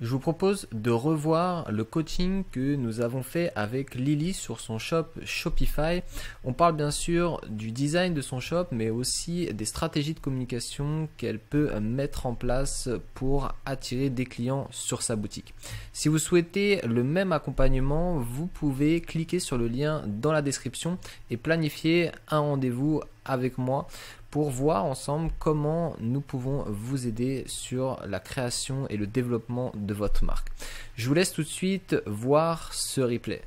Je vous propose de revoir le coaching que nous avons fait avec Lily sur son shop Shopify. On parle bien sûr du design de son shop, mais aussi des stratégies de communication qu'elle peut mettre en place pour attirer des clients sur sa boutique. Si vous souhaitez le même accompagnement, vous pouvez cliquer sur le lien dans la description et planifier un rendez-vous avec moi pour voir ensemble comment nous pouvons vous aider sur la création et le développement de votre marque. Je vous laisse tout de suite voir ce replay.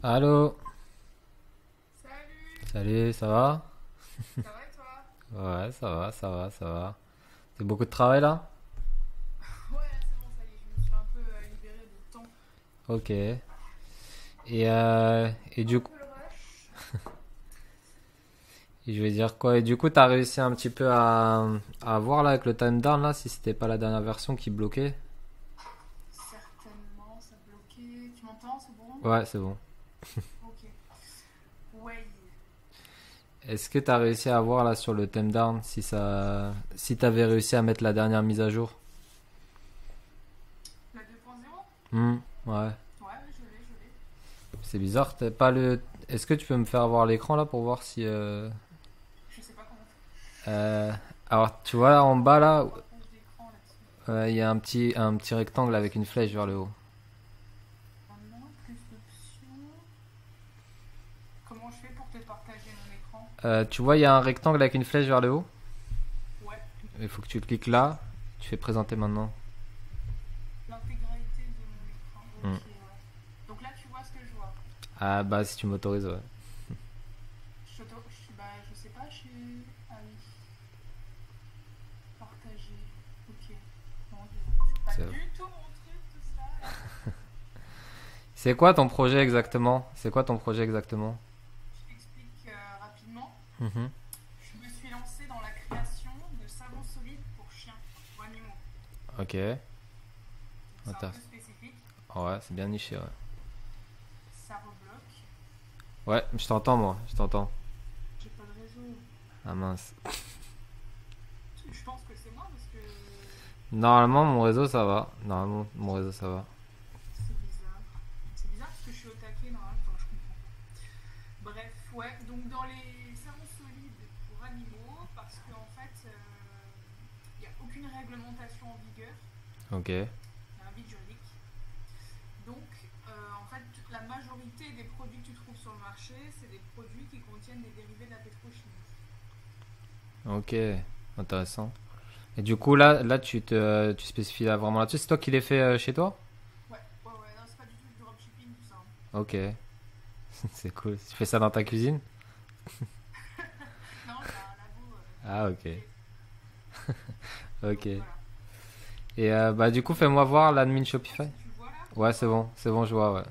Allô? Salut, ça va? Ça va et toi? Ouais, ça va. C'est beaucoup de travail là? Ouais, c'est bon, ça y est, je me suis un peu libérée de temps. Ok. Et du Un coup, peu le rush. je vais dire quoi? Et du coup, t'as réussi un petit peu à voir là avec le time down là si c'était pas la dernière version qui bloquait? Certainement, ça bloquait. Tu m'entends, c'est bon? Ouais, c'est bon. Ok. Ouais. Est-ce que t'as réussi à voir là sur le time down si t'avais réussi à mettre la dernière mise à jour? La 2.0? Ouais. Ouais, je l'ai. C'est bizarre, t'as pas le. Est-ce que tu peux me faire voir l'écran là pour voir si. Je sais pas comment faire. Alors, tu vois en bas là, Partage d'écran là-dessus. il y a un petit rectangle avec une flèche vers le haut. Maintenant, plus d'options. Comment je fais pour te partager mon écran? Tu vois, il y a un rectangle avec une flèche vers le haut. Ouais. Il faut que tu cliques là. Tu fais présenter maintenant. L'intégralité de mon écran. Ok, Hmm. ouais. Donc là, tu vois ce que je vois. Ah bah si tu m'autorises, ouais. Je sais pas, Ah oui. Partager. Ok. Bon, c'est C'est pas du tout mon truc, tout ça. C'est quoi ton projet exactement? C'est quoi ton projet exactement? Je t'explique rapidement. Mhm. Je me suis lancée dans la création de savons solides pour chiens, pour animaux. Ok. C'est un peu Intéressant. spécifique. Ouais, c'est bien niché, ouais. Ça rebloque. Ouais, je t'entends moi, je t'entends. J'ai pas de réseau. Ah mince. Je pense que c'est moi parce que Normalement mon réseau ça va. Normalement mon réseau ça va. c'est bizarre. C'est bizarre parce que je suis au taquet normalement. Enfin, je comprends pas. Bref, ouais. Donc dans les savons solides pour animaux, parce qu'en fait, il n'y a aucune réglementation en vigueur. Ok. Il y a un vide juridique. Donc, en fait, la majorité des produits que tu trouves sur le marché, c'est des produits qui contiennent des dérivés de la pétrochimie. Ok. Intéressant. Et du coup là tu spécifies là, vraiment là-dessus. C'est toi qui l'as fait chez toi? Ouais. Non, c'est pas du tout du dropshipping, tout ça. Ok. C'est cool. Tu fais ça dans ta cuisine? Non, c'est un labo. Ah ok. Donc, Ok. voilà. Et bah du coup fais-moi voir l'admin Je sais pas Shopify. si tu vois là, Ouais c'est bon, je vois, ouais.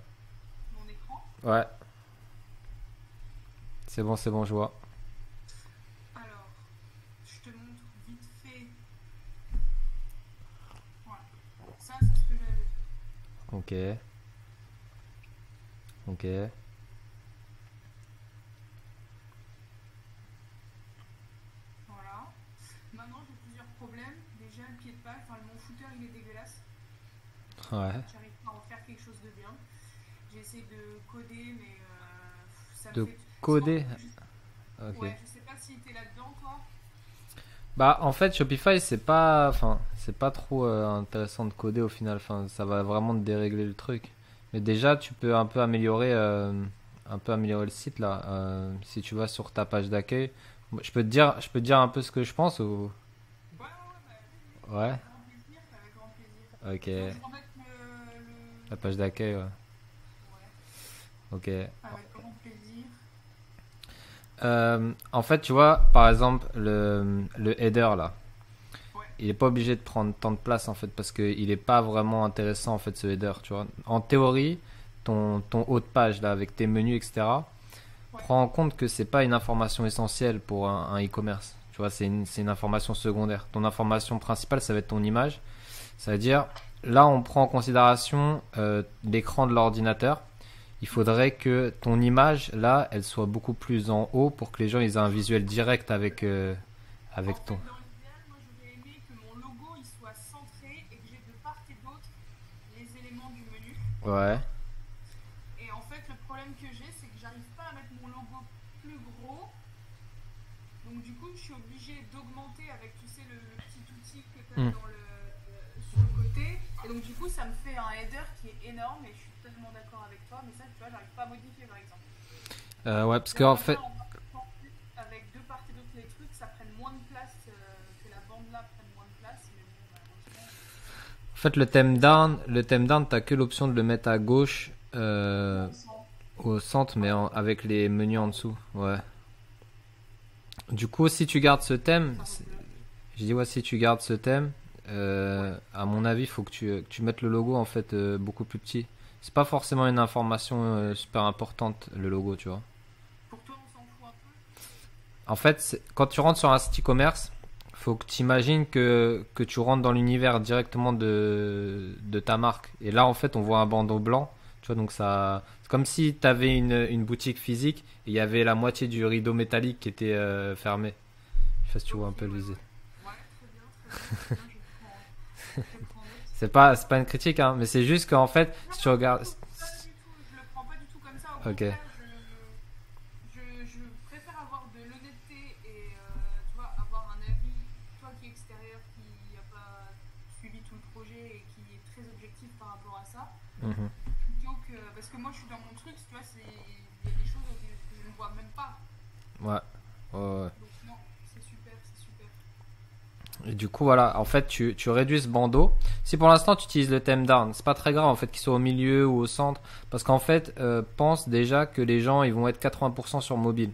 mon écran. Ouais, c'est bon, je vois. Alors, je te montre vite fait. Voilà. Ça, c'est ce que j'avais fait. Ok. Ok. Voilà. Maintenant, j'ai plusieurs problèmes. Déjà, le pied de page, enfin, mon footer, il est dégueulasse. Ouais. J'arrive pas à en faire quelque chose de bien. J'ai essayé de coder, mais ça me De fait. coder. Ok. Ouais, je sais pas si t'es là-dedans, toi. Bah en fait Shopify c'est pas trop intéressant de coder au final. Enfin ça va vraiment te dérégler le truc. Mais déjà tu peux un peu améliorer le site là. Si tu vas sur ta page d'accueil, je peux te dire un peu ce que je pense ou. Ouais, bah, oui, Ouais. avec grand plaisir, avec grand plaisir. Ok. Tu veux que je remette le... La page d'accueil, ouais. Ouais, Ok. avec grand plaisir. En fait, tu vois, par exemple, le header là, Ouais, il est pas obligé de prendre tant de place en fait parce qu'il est pas vraiment intéressant en fait ce header, tu vois. En théorie, ton haut de page là avec tes menus etc. ouais, Prends en compte que c'est pas une information essentielle pour un e-commerce. Tu vois, c'est une information secondaire. Ton information principale, ça va être ton image. Ça veut dire là, on prend en considération l'écran de l'ordinateur. Il faudrait que ton image, là, elle soit beaucoup plus en haut pour que les gens ils aient un visuel direct En avec fait, ton. dans l'idéal, moi j'aurais aimé que mon logo il soit centré et que j'ai de part et d'autre les éléments du menu. Ouais. Et en fait, le problème que j'ai, c'est que j'arrive pas à mettre mon logo plus gros. Donc du coup, je suis obligée d'augmenter avec, tu sais, le petit outil que tu as Hmm. sur le côté. Et donc du coup, ça me fait un header qui est énorme et je suis totalement d'accord avec toi. Mais ça, tu vois, j'arrive pas à modifier par exemple. Ouais, parce qu'en J'aimerais fait, bien avec de part et d'autre les trucs, ça prenne moins de place, que la bande là prenne moins de place. Mais bon, malheureusement, en fait, le thème down, t'as que l'option de le mettre à gauche, on sent. au centre, mais Ouais, avec les menus en dessous. Ouais. Du coup, si tu gardes ce thème, ça vaut mieux. je dis ouais, si tu gardes ce thème, Ouais. à mon avis, il faut que tu mettes le logo en fait beaucoup plus petit. C'est pas forcément une information super importante, le logo, tu vois. Pour toi, on s'en fout un peu. En fait, quand tu rentres sur un site e-commerce, faut que tu imagines que tu rentres dans l'univers directement de ta marque. Et là, en fait, on voit un bandeau blanc. Tu vois, donc ça, c'est comme si tu avais une boutique physique et il y avait la moitié du rideau métallique qui était fermé. Je sais pas si tu vois Ok, un peu ouais, le visée. ouais. Ouais, très bien, très bien, très bien. Je prends note. C'est pas une critique, hein, mais c'est juste qu'en fait, Non, si tu non, pas du regardes. tout, pas du tout. Je le prends pas du tout comme ça. Au Ok. contraire, je préfère avoir de l'honnêteté et tu vois, avoir un avis, toi qui est extérieur, qui n'a pas suivi tout le projet et qui est très objectif par rapport à ça, Mhm. plutôt que. Parce que moi, je suis dans mon truc, tu vois, il y a des choses que je ne vois même pas. Ouais. Ouais, ouais. Donc, non, c'est super, c'est super. Et du coup, voilà, en fait, tu réduis ce bandeau. Si pour l'instant tu utilises le thème down, c'est pas très grave en fait qu'il soit au milieu ou au centre, parce qu'en fait, pense déjà que les gens ils vont être 80% sur mobile.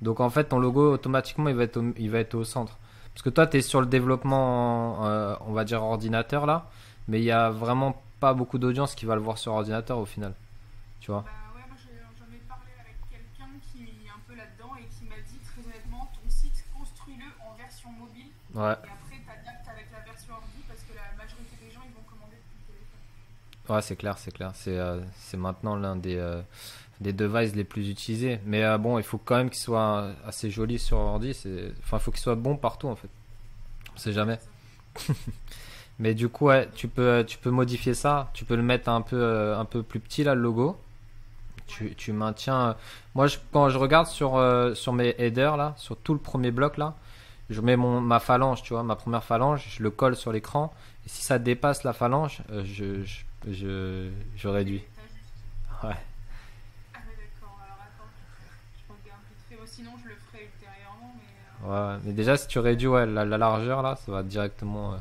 Donc en fait, ton logo automatiquement il va être au centre. Parce que toi, tu es sur le développement, on va dire ordinateur là, mais il y a vraiment pas beaucoup d'audience qui va le voir sur ordinateur au final, tu vois. Bah ouais, moi j'en ai parlé avec quelqu'un qui est un peu là-dedans et qui m'a dit très honnêtement, ton site, construis-le en version mobile Ouais, et après t'adaptes avec la version ordi parce que la majorité des gens ils vont commander depuis le téléphone. ouais, c'est clair, c'est clair. C'est maintenant l'un des devices les plus utilisés. Mais bon, il faut quand même qu'il soit assez joli sur ordi. Enfin, il faut qu'il soit bon partout en fait. On sait Ouais, jamais. c'est ça. Mais du coup, ouais, tu peux modifier ça. Tu peux le mettre un peu plus petit là, le logo. Ouais, Tu maintiens. Moi, quand je regarde sur mes headers là, sur tout le premier bloc là, je mets ma phalange, tu vois, ma première phalange, je le colle sur l'écran. Et si ça dépasse la phalange, je réduis. t'ajustes. Ouais. Ah ouais, d'accord, alors attends, je regarde vite fait. Oh, sinon je le ferai ultérieurement, mais Ouais, mais déjà, si tu réduis ouais, la largeur là, ça va directement.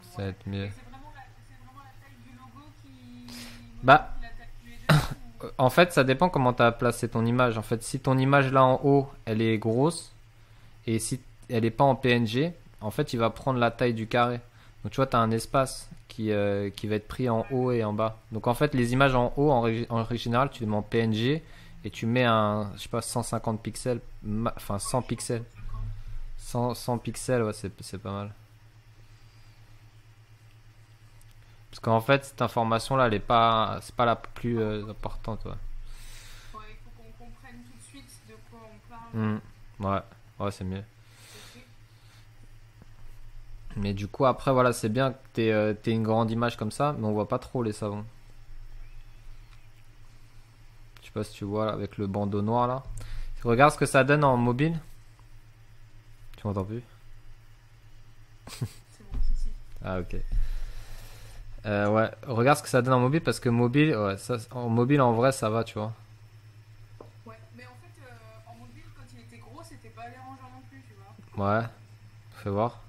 Ça va ouais. être mieux. Et c'est vraiment la taille du logo qui Bah, modifie la taille du header ou... en fait, ça dépend comment tu as placé ton image. En fait, si ton image là en haut, elle est grosse et si elle est pas en PNG, en fait, il va prendre la taille du carré. Donc, tu vois, tu as un espace qui va être pris en Ouais, haut et en bas. Donc, en fait, les images en haut, en règle générale, tu les mets en PNG et tu mets je sais pas, 150 pixels, enfin ouais, 100 je pense pixels. 150. 100 pixels, ouais, c'est pas mal. Parce qu'en fait, cette information-là, elle est pas, c'est pas la plus Pas encore. importante, ouais. Ouais, il faut qu'on comprenne tout de suite de quoi on parle. Hmm. Ouais, ouais, c'est mieux. Ok. Mais du coup, après, voilà, c'est bien que t'aies une grande image comme ça, mais on voit pas trop les savons. Je sais pas si tu vois là, avec le bandeau noir là. Regarde ce que ça donne en mobile. Tu m'entends plus? C'est mon kiki. Ah, ok. Ouais, regarde ce que ça donne en mobile parce que mobile, ouais, ça, en mobile en vrai, ça va, tu vois. Ouais, mais en fait, en mobile, quand il était gros, c'était pas dérangeant non plus, tu vois. Ouais, fais voir.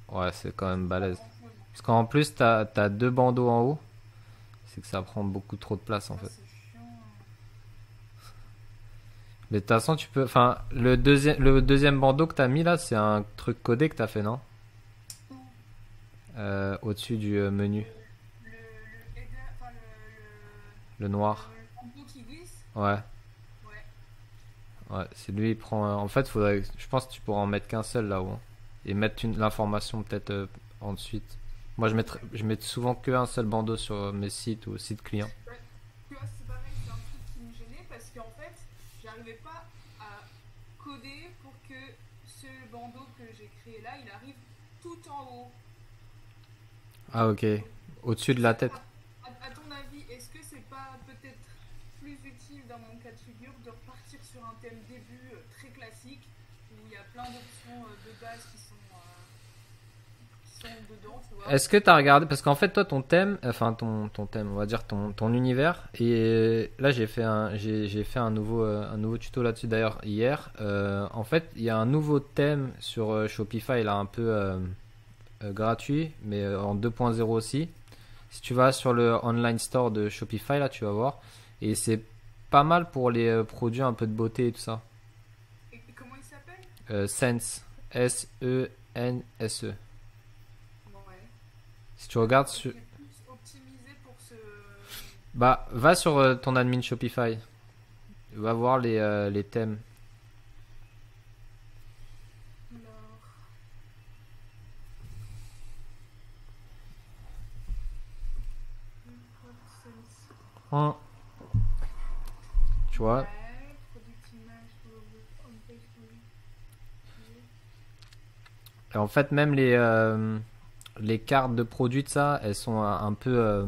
Ouais, c'est quand même C'est pas balèze. grand chose. Parce qu'en plus, t'as deux bandeaux en haut. C'est que ça prend beaucoup trop de place en Ah, fait. c'est chiant. Mais de toute façon, tu peux. Enfin, le deuxième bandeau que t'as mis là, c'est un truc codé que t'as fait, non? Ou Au-dessus du menu. le header, enfin Le noir. le bandeau qui glisse. Ouais, Ouais, ouais, Ouais, c'est lui, il prend. En fait, je pense que tu pourras en mettre qu'un seul là-haut, hein. Et mettre l'information peut-être ensuite. Moi, Ouais. je mets souvent qu'un seul bandeau sur mes sites ou sites clients. Bah, tu vois, c'est pareil, c'est un truc qui me gênait parce qu'en fait, j'arrivais pas à coder pour que ce bandeau que j'ai créé là, il arrive tout en haut. Ah, ok. Donc, Au-dessus de la ça, tête. à ton avis, est-ce que c'est pas peut-être plus utile dans mon cas de figure de repartir sur un thème début très classique où il y a plein d'options de base qui sont dedans, tu vois? Est-ce que tu as regardé, parce qu'en fait toi ton thème, enfin ton thème, on va dire ton univers, et là j'ai fait un nouveau tuto là-dessus d'ailleurs hier. En fait il y a un nouveau thème sur Shopify là un peu gratuit, mais en 2.0 aussi. Si tu vas sur le online store de Shopify là tu vas voir, et c'est pas mal pour les produits un peu de beauté et tout ça. Et comment il s'appelle? Sense, Sense. Ouais. Si tu regardes Et sur, c'est plus optimisé pour ce. bah va sur ton admin Shopify. Va voir les thèmes. Alors, sense. Hein, tu vois. Ouais, product image, homepage, oui. Et en fait, même les cartes de produits de ça, elles sont un peu,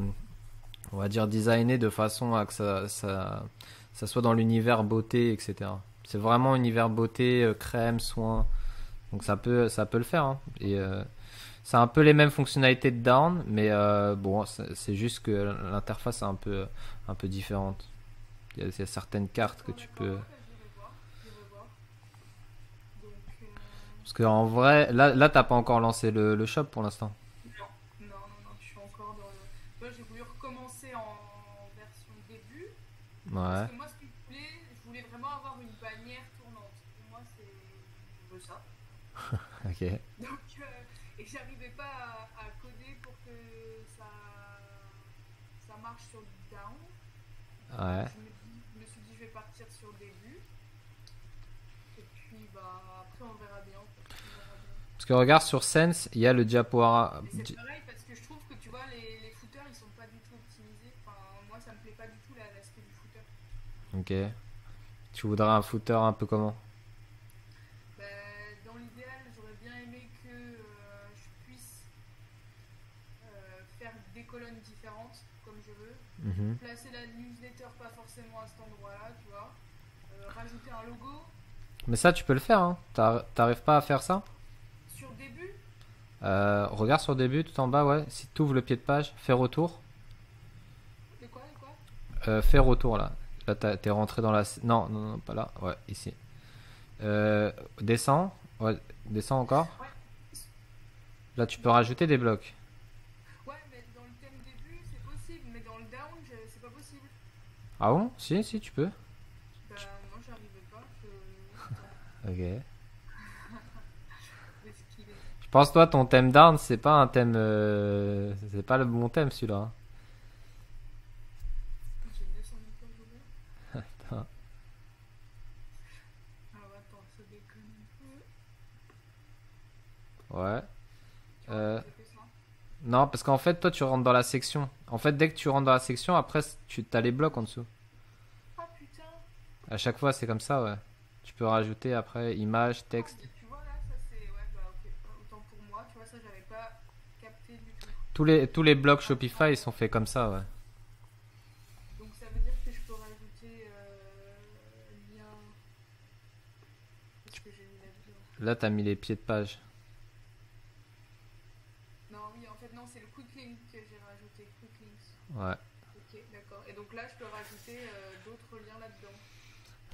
on va dire, designées de façon à que ça soit dans l'univers beauté, etc. C'est vraiment univers beauté, crème, soin. Donc ça peut le faire, hein. Et c'est un peu les mêmes fonctionnalités de Down, mais bon, c'est juste que l'interface est un peu différente. Il y a certaines cartes que D'accord, tu d'accord, peux. ouais, bah, j'irai voir. J'irai voir. Donc, Parce qu'en vrai, là t'as pas encore lancé le shop pour l'instant. non, non, non, non, je suis encore dans le. Moi, j'ai voulu recommencer en version début, parce Ouais, que moi, ce que je voulais vraiment avoir une bannière tournante. Pour moi, c'est. Je veux ça. ok. Donc, et j'arrivais pas à coder pour que ça, ça marche sur down. Ouais. Donc, je me suis dit, je vais partir sur début. Et puis, bah, après, on verra bien, en fait. On verra bien. Parce que regarde sur Sense, il y a le diaporama. Et c'est pareil parce que je trouve que tu vois, les footers ils sont pas du tout optimisés. Enfin, moi ça me plaît pas du tout l'aspect du footer. Ok. Tu voudrais un footer un peu comment? Bah, dans l'idéal, j'aurais bien aimé que je puisse faire des colonnes différentes comme je veux. Mhm. Placer la newsletter pas forcément à cet endroit-là, tu vois. Rajouter un logo Mais ça, tu peux le faire, hein. T'arrives pas à faire ça? sur début. Regarde sur début, tout en bas, ouais. Si tu ouvres le pied de page, fais retour. De quoi, de quoi? Fais retour là. Là, t'es rentré dans la. Non, non, non, pas là. Ouais, ici. Descends. Ouais, descends encore. Ouais, Là, tu peux rajouter des blocs. ouais, mais dans le thème début c'est possible, mais dans le down c'est pas possible. Ah bon? Si, si, tu peux. Bah, moi j'arrivais pas. Attends, Ok. où est-ce qu'il est? Je pense, toi, ton thème down, c'est pas un thème. C'est pas le bon thème, celui-là, hein. J'ai 200 000 pages ouvertes. Ah ouais, attends, ça déconne un peu. Ouais. Tu vois, Euh, j'ai fait ça. non, parce qu'en fait, toi, tu rentres dans la section. En fait, dès que tu rentres dans la section, après, tu as les blocs en dessous. Ah putain. À chaque fois, c'est comme ça, ouais. Tu peux rajouter après image, Ah, texte. tu vois là, ça c'est. Ouais, bah ok. Autant pour moi, tu vois, ça j'avais pas capté du tout. Tous les blocs Shopify, ils Attends. sont faits comme ça, ouais. Donc ça veut dire que je peux rajouter lien. Qu'est-ce que j'ai mis là-dedans? Là, t'as mis les pieds de page. Non, oui, en fait, non, c'est le quick link que j'ai rajouté. Quick links. Ouais. Ok, d'accord. Et donc là, je peux rajouter d'autres liens là-dedans.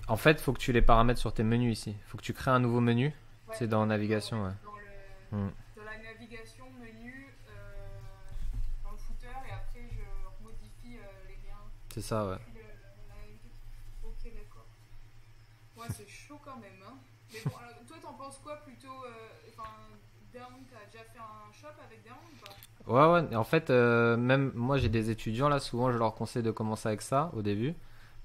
En fait, faut que tu les paramètres sur tes menus ici. Faut que tu crées un nouveau menu. Ouais, C'est dans je dois le navigation, mettre ouais. Hmm. dans la navigation, menu, dans le footer, et après je modifie les liens C'est ça, ouais. depuis la navigation. Ok, d'accord. Ouais, c'est chaud quand même, hein. Mais bon, alors, toi, t'en penses quoi plutôt enfin, Down, t'as déjà fait un shop avec Down ou pas? Ouais, ouais. Et en fait, même moi, j'ai des étudiants là. Souvent, je leur conseille de commencer avec ça au début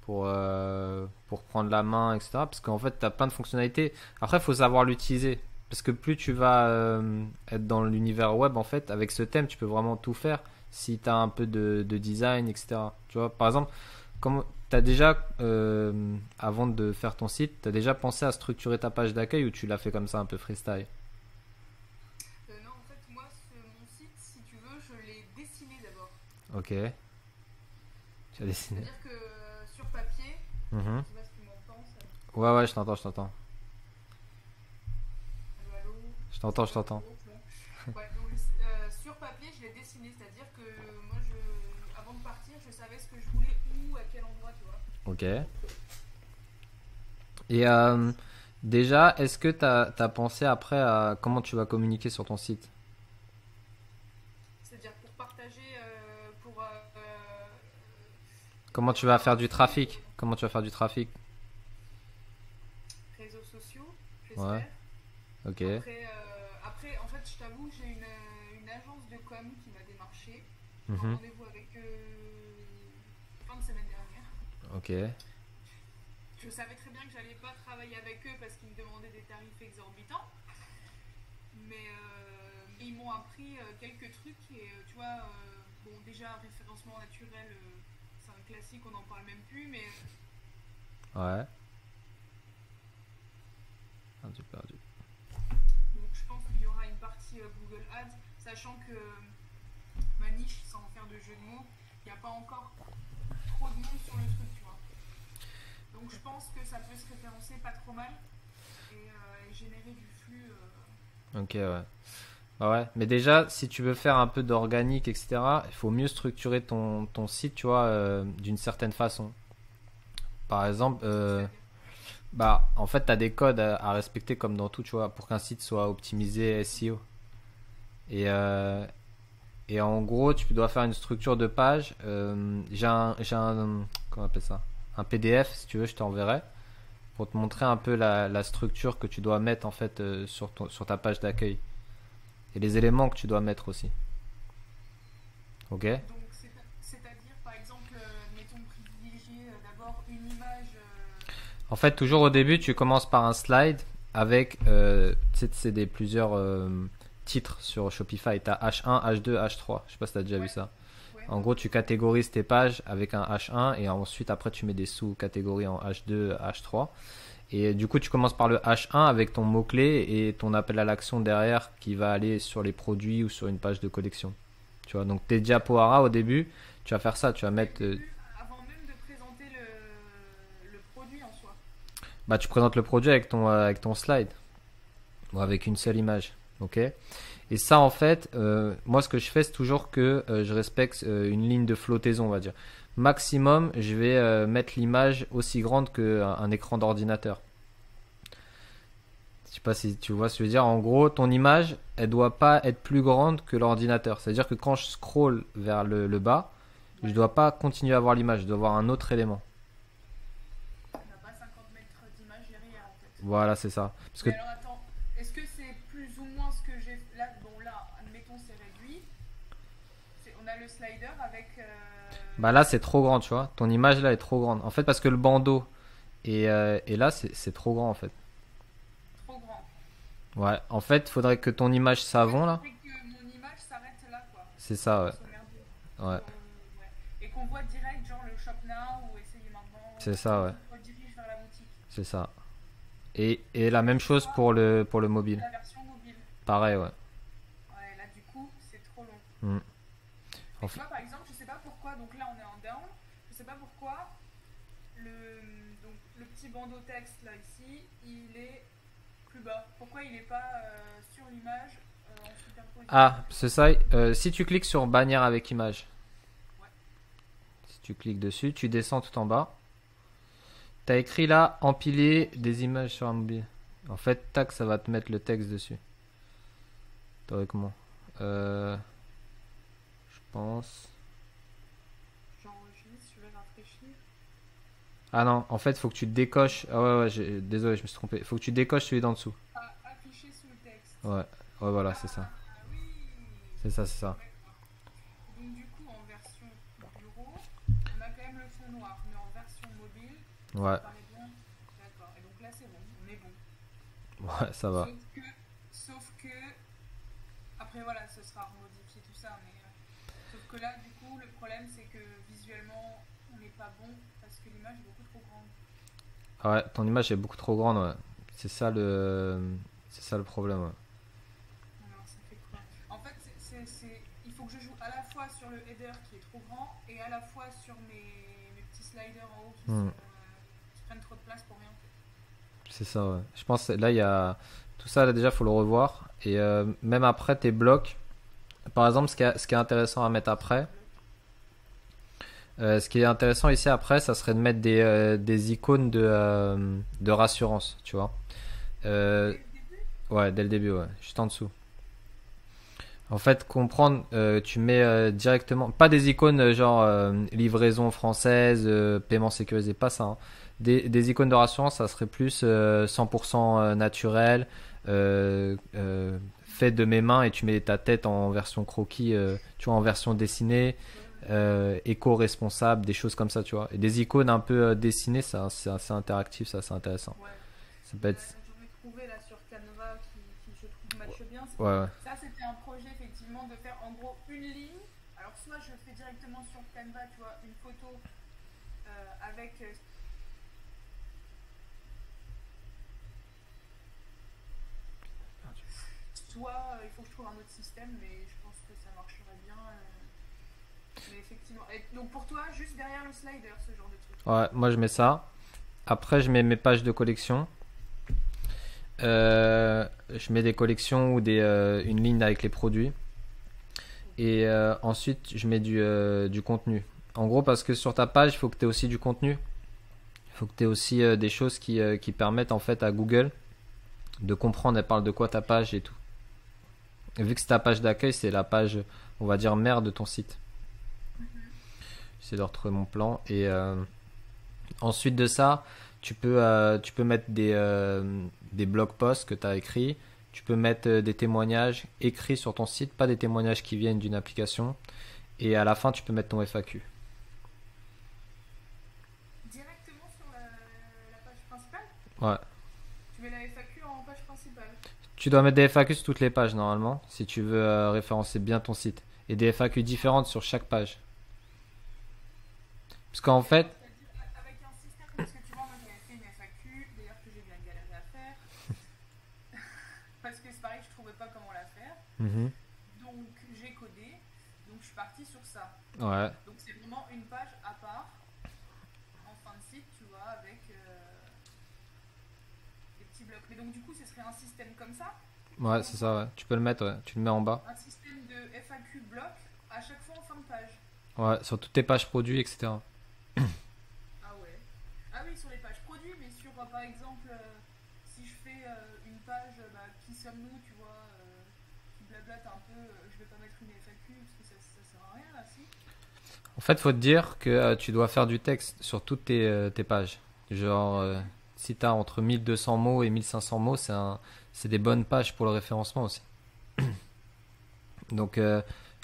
pour prendre la main, etc. Parce qu'en fait, tu as plein de fonctionnalités. Après, il faut savoir l'utiliser. Parce que plus tu vas être dans l'univers web, en fait, avec ce thème, tu peux vraiment tout faire si tu as un peu de design, etc. Tu vois, par exemple, comme tu as déjà, avant de faire ton site, tu as déjà pensé à structurer ta page d'accueil ou tu l'as fait comme ça, un peu freestyle? Non, en fait, moi, mon site, si tu veux, je l'ai dessiné d'abord. Ok, tu as dessiné. C'est-à-dire que sur papier, Mhm. je sais pas si tu m'entends, ça. Ouais, ouais, je t'entends, je t'entends. Allô, allô. Je t'entends, je t'entends. Ouais, donc sur papier, je l'ai dessiné, c'est-à-dire que moi, avant de partir, je savais ce que je voulais, où, à quel endroit, tu vois. Ok. Et déjà, est-ce que tu as pensé après à comment tu vas communiquer sur ton site? C'est-à-dire pour partager, Comment tu vas faire du trafic? Comment tu vas faire du trafic? réseaux sociaux, Ouais, j'espère. ok. Après, en fait, je t'avoue, j'ai une agence de com qui m'a démarché. J'ai un Mhm. rendez-vous avec eux fin de semaine dernière. Ok. Je savais très bien que j'allais pas travailler avec eux parce qu'ils me demandaient des tarifs exorbitants. Mais ils m'ont appris quelques trucs et tu vois, bon, déjà, référencement naturel, c'est un classique, on n'en parle même plus, mais Ouais. Perdu, perdu. donc je pense qu'il y aura une partie Google Ads, sachant que ma niche, sans faire de jeu de mots, il n'y a pas encore trop de monde sur le truc, tu vois. Donc je pense que ça peut se référencer pas trop mal et générer du flux. Ok, ouais. Bah ouais. Mais déjà, si tu veux faire un peu d'organique, etc., il faut mieux structurer ton site, tu vois, d'une certaine façon. Par exemple, C'est-à-dire. bah, en fait, tu as des codes à respecter comme dans tout, tu vois, pour qu'un site soit optimisé SEO. Et, euh, et en gros, tu dois faire une structure de page. Comment on appelle ça? Un PDF, si tu veux, je t'enverrai pour te montrer un peu la structure que tu dois mettre en fait sur ta page d'accueil et les éléments que tu dois mettre aussi. Ok? Donc c'est-à-dire, par exemple, mettons privilégier d'abord une image. En fait, toujours au début, tu commences par un slide avec, tu sais, c'est des plusieurs titres sur Shopify. Tu as H1, H2, H3. Je sais pas si tu as déjà vu Ouais, ça. ouais, En gros, tu catégorises tes pages avec un H1 et ensuite, après, tu mets des sous-catégories en H2, H3. Et du coup, tu commences par le H1 avec ton mot-clé et ton appel à l'action derrière qui va aller sur les produits ou sur une page de collection. Tu vois, donc tes diaporamas au début, tu vas faire ça. Tu vas dès le mettre, début, avant même de présenter le produit en soi. bah, tu présentes le produit avec ton slide ou avec une seule image. Ok? Et ça, en fait, moi, ce que je fais, c'est toujours que je respecte une ligne de flottaison, on va dire. Maximum, je vais mettre l'image aussi grande qu'un écran d'ordinateur. Je sais pas si tu vois ce que je veux dire. En gros, ton image, elle doit pas être plus grande que l'ordinateur. C'est-à-dire que quand je scroll vers le bas, je Ouais. dois pas continuer à voir l'image. Je dois voir un autre élément. On n'a pas 50 mètres d'image derrière en fait. Voilà, c'est ça. Parce que Mais alors attends, est-ce que c'est plus ou moins ce que j'ai là? Bon là, admettons c'est réduit. On a le slider avec. bah là, c'est trop grand, tu vois. Ton image là est trop grande. En fait, parce que le bandeau et là, c'est trop grand en fait. Trop grand. Ouais, en fait, il faudrait que ton image En fait, savon il là, faudrait que mon image s'arrête là quoi. c'est Pour ça, qu'on ouais. soit merdé. Ouais, Ouais. Et qu'on voit direct genre le shop now ou essayer maintenant. c'est ça, ouais. On redirige vers la boutique. C'est ça. Et la même chose Soit pour le mobile. la version mobile. Pareil, ouais. Ouais, là du coup, c'est trop long. Mm. Mais En tu fait- vois, par exemple, je sais pas pourquoi, donc là on est en down, je sais pas pourquoi le, donc, le petit bandeau texte là ici, il est plus bas. Pourquoi il est pas sur l'image en superposition? Ah, c'est ça. Si tu cliques sur bannière avec image, Ouais. si tu cliques dessus, tu descends tout en bas. T'as écrit là empiler des images sur un mobile. En fait, tac, ça va te mettre le texte dessus. T'aurais comment Je pense. J'enregistre, je vais rafraîchir. Ah non, en fait, faut que tu décoches. Ah ouais, ouais, désolé, je me suis trompé. Faut que tu décoches celui d'en dessous. Ah, afficher sous le texte. Ouais, ouais, voilà, c'est ça. Ah oui. C'est ça, c'est ça. D'accord. Donc du coup, en version bureau, on a quand même le fond noir, mais en version mobile, Ça Ouais, te paraît bien? D'accord. Et donc là, c'est bon, on est bon. ouais, ça va. Sauf que, sauf que, après voilà, ce sera remodifié tout ça, mais sauf que là, du coup, le problème c'est que visuellement, on n'est pas bon parce que l'image est beaucoup trop grande. Ah ouais, ton image est beaucoup trop grande, ouais. C'est ça c'est ça le problème, ouais. Alors, ça fait quoi? En fait, il faut que je joue à la fois sur le header qui est trop grand et à la fois sur mes petits sliders en haut Hmm, qui prennent trop de place pour rien. c'est ça, ouais. Je pense que là, il y a tout ça, là déjà, faut le revoir. Et même après tes blocs, par exemple, ce qui est intéressant à mettre après, ce qui est intéressant ici après, ça serait de mettre des icônes de rassurance, tu vois. Euh, Dès le début? ouais, dès le début, ouais, juste en dessous. En fait, comprendre, tu mets directement, pas des icônes genre livraison française, paiement sécurisé, pas ça, hein. Des icônes de rassurance, ça serait plus 100% naturel, fait de mes mains et tu mets ta tête en version croquis, tu vois, en version dessinée, Ouais, ouais. éco-responsable, des choses comme ça, tu vois. Et des icônes un peu dessinées, ça, c'est assez interactif, ça, c'est intéressant. Ouais. Ça peut être, J'en ai trouvé là sur Canva qui je trouve matche bien. ouais, ouais. Ça, c'était un projet effectivement de faire en gros une ligne. Alors, soit je fais directement sur Canva, tu vois, une photo avec. Soit il faut que je trouve un autre système, mais je pense que ça marcherait bien. Mais effectivement. Et donc, pour toi, juste derrière le slider, ce genre de truc. Ouais, moi je mets ça. Après, je mets mes pages de collection. Je mets des collections ou une ligne avec les produits. Ok. Et ensuite, je mets du contenu. En gros, parce que sur ta page, il faut que tu aies aussi du contenu. Il faut que tu aies aussi des choses qui permettent en fait à Google de comprendre, elle parle de quoi ta page et tout. Et vu que c'est ta page d'accueil, c'est la page, on va dire, mère de ton site. Mhm. J'essaie de retrouver mon plan. Et ensuite de ça, tu peux mettre des blog posts que tu as écrits. Tu peux mettre des témoignages écrits sur ton site, pas des témoignages qui viennent d'une application. Et à la fin, tu peux mettre ton FAQ. Directement sur la page principale. Ouais. Tu mets la FAQ en page principale. Tu dois mettre des FAQ sur toutes les pages normalement, si tu veux référencer bien ton site. Et des FAQ différentes sur chaque page. Parce qu'en fait, D'accord, c'est-à-dire avec un système. Parce que tu vois, moi j'avais fait une FAQ, d'ailleurs que j'ai bien galéré à faire. Parce que c'est pareil, je trouvais pas comment la faire. mhm, Donc j'ai codé. Donc je suis partie sur ça. ouais, Donc c'est vraiment une page à part, en fin de site, tu vois, avec des petits blocs. Mais donc du coup, ce serait un système comme ça, ouais, en c'est soi. ça, ouais. Tu peux le mettre, ouais. Tu le mets en bas. Un système de FAQ bloc à chaque fois en fin de page. Ouais, sur toutes tes pages produits, etc. Ah ouais. Ah oui, sur les pages produits, mais sur par exemple, si je fais une page, bah, qui sommes-nous, tu vois, qui blablate un peu, je vais pas mettre une FAQ parce que ça sert à rien là, si. En fait, faut te dire que tu dois faire du texte sur toutes tes pages. Genre, Mhm. si tu as entre 1200 mots et 1500 mots, c'est des bonnes pages pour le référencement aussi. Donc,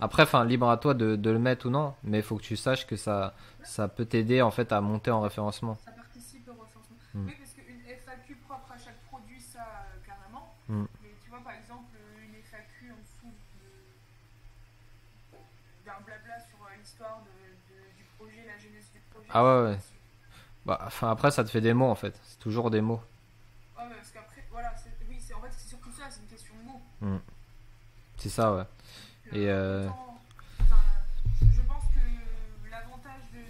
après, enfin, libre à toi de le mettre ou non, mais il faut que tu saches que Ouais, ça peut t'aider en fait à monter en référencement. ça participe au référencement. Mm, Oui, parce qu'une FAQ propre à chaque produit, ça, carrément. mm. Mais tu vois, par exemple, une FAQ en dessous d'un blabla sur l'histoire du projet, la genèse du projet, Ah c'est ouais, pas ouais. sûr. Bah, enfin, après, ça te fait des mots en fait. C'est toujours des mots. Ouais, mais parce qu'après, voilà, oui, en fait, c'est surtout ça, c'est une question de mots. Mm. C'est ça, ouais. Donc, Et autant. Enfin, je pense que l'avantage de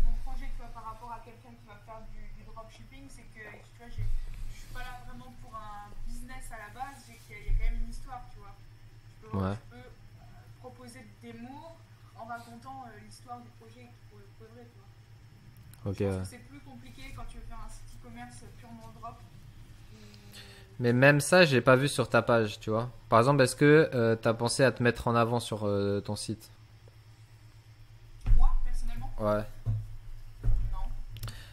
mon projet, tu vois, par rapport à quelqu'un qui va faire du dropshipping, c'est que, tu vois, je suis pas là vraiment pour un business à la base, il y a quand même une histoire, tu vois. ouais, Je peux proposer des mots en racontant l'histoire du projet pour le projet, tu vois. ok. Je pense Ouais. que c'est plus compliqué quand tu veux faire un site e-commerce purement drop. Ou... Mais même ça, j'ai pas vu sur ta page, tu vois. Par exemple, est-ce que t'as pensé à te mettre en avant sur ton site? Moi, personnellement, Ouais. non.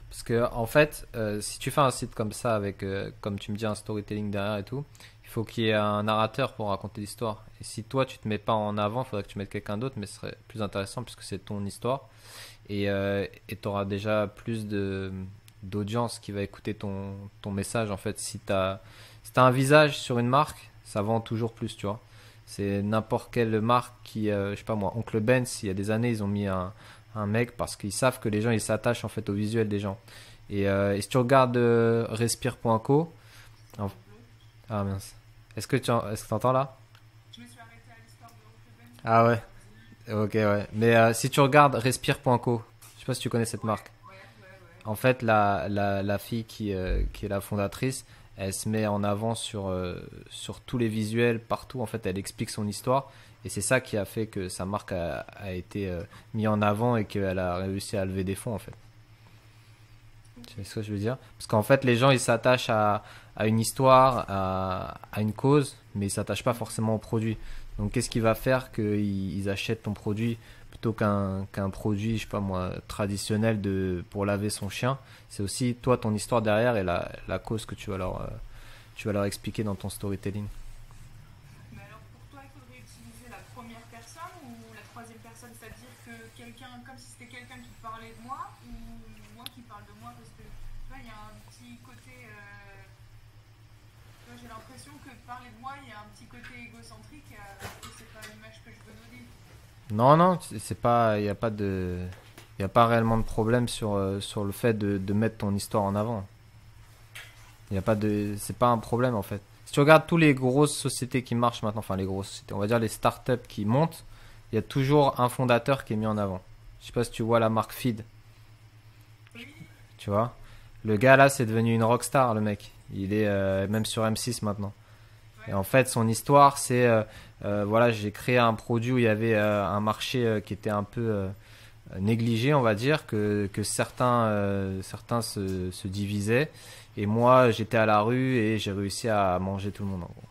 Parce que en fait, si tu fais un site comme ça avec, comme tu me dis, un storytelling derrière et tout, il faut qu'il y ait un narrateur pour raconter l'histoire. Et si toi tu te mets pas en avant, il faudrait que tu mettes quelqu'un d'autre, mais ce serait plus intéressant puisque c'est ton histoire et tu auras déjà plus d'audience qui va écouter ton message. En fait, si t'as un visage sur une marque, ça vend toujours plus, tu vois. C'est n'importe quelle marque qui, je sais pas moi, Oncle Benz, il y a des années, ils ont mis un mec parce qu'ils savent que les gens, ils s'attachent en fait au visuel des gens. Et si tu regardes respire.co, en- ah mince, est-ce que t'entends là? Je me suis arrêtée à l'histoire de Oncle Ben, Ah ouais, vas-y. ok ouais. Mais si tu regardes respire.co, je sais pas si tu connais cette Ouais, marque. ouais, ouais, ouais. En fait, la fille qui est la fondatrice, elle se met en avant sur tous les visuels, partout. En fait, elle explique son histoire. Et c'est ça qui a fait que sa marque a été mise en avant et qu'elle a réussi à lever des fonds, en fait. Tu sais ce que je veux dire? Parce qu'en fait, les gens, ils s'attachent à une histoire, à une cause, mais ils s'attachent pas forcément au produit. Donc, qu'est-ce qui va faire qu'ils achètent ton produit plutôt qu'un produit, je sais pas moi, traditionnel pour laver son chien? C'est aussi toi, ton histoire derrière et la cause que tu vas leur expliquer dans ton storytelling. Mais alors pour toi, il faudrait utiliser la première personne ou la troisième personne, c'est-à-dire que quelqu'un, comme si c'était quelqu'un qui parlait de moi ou moi qui parle de moi, parce que tu vois, il y a un petit côté. Tu vois, j'ai l'impression que parler de moi, il y a un petit côté égocentrique et c'est pas l'image que je veux donner. Non, non, c'est pas, il y a pas réellement de problème sur le fait de mettre ton histoire en avant. Il y a pas de, c'est pas un problème en fait. Si tu regardes toutes les grosses sociétés qui marchent maintenant, enfin les grosses sociétés, on va dire les startups qui montent, il y a toujours un fondateur qui est mis en avant. Je sais pas si tu vois la marque Feed, Oui, tu vois. Le gars là, c'est devenu une rockstar, le mec. Il est même sur M6 maintenant. Et ouais. en fait, son histoire, c'est voilà, j'ai créé un produit où il y avait un marché qui était un peu négligé, on va dire, que certains se divisaient. Et moi, j'étais à la rue et j'ai réussi à manger tout le monde, en gros.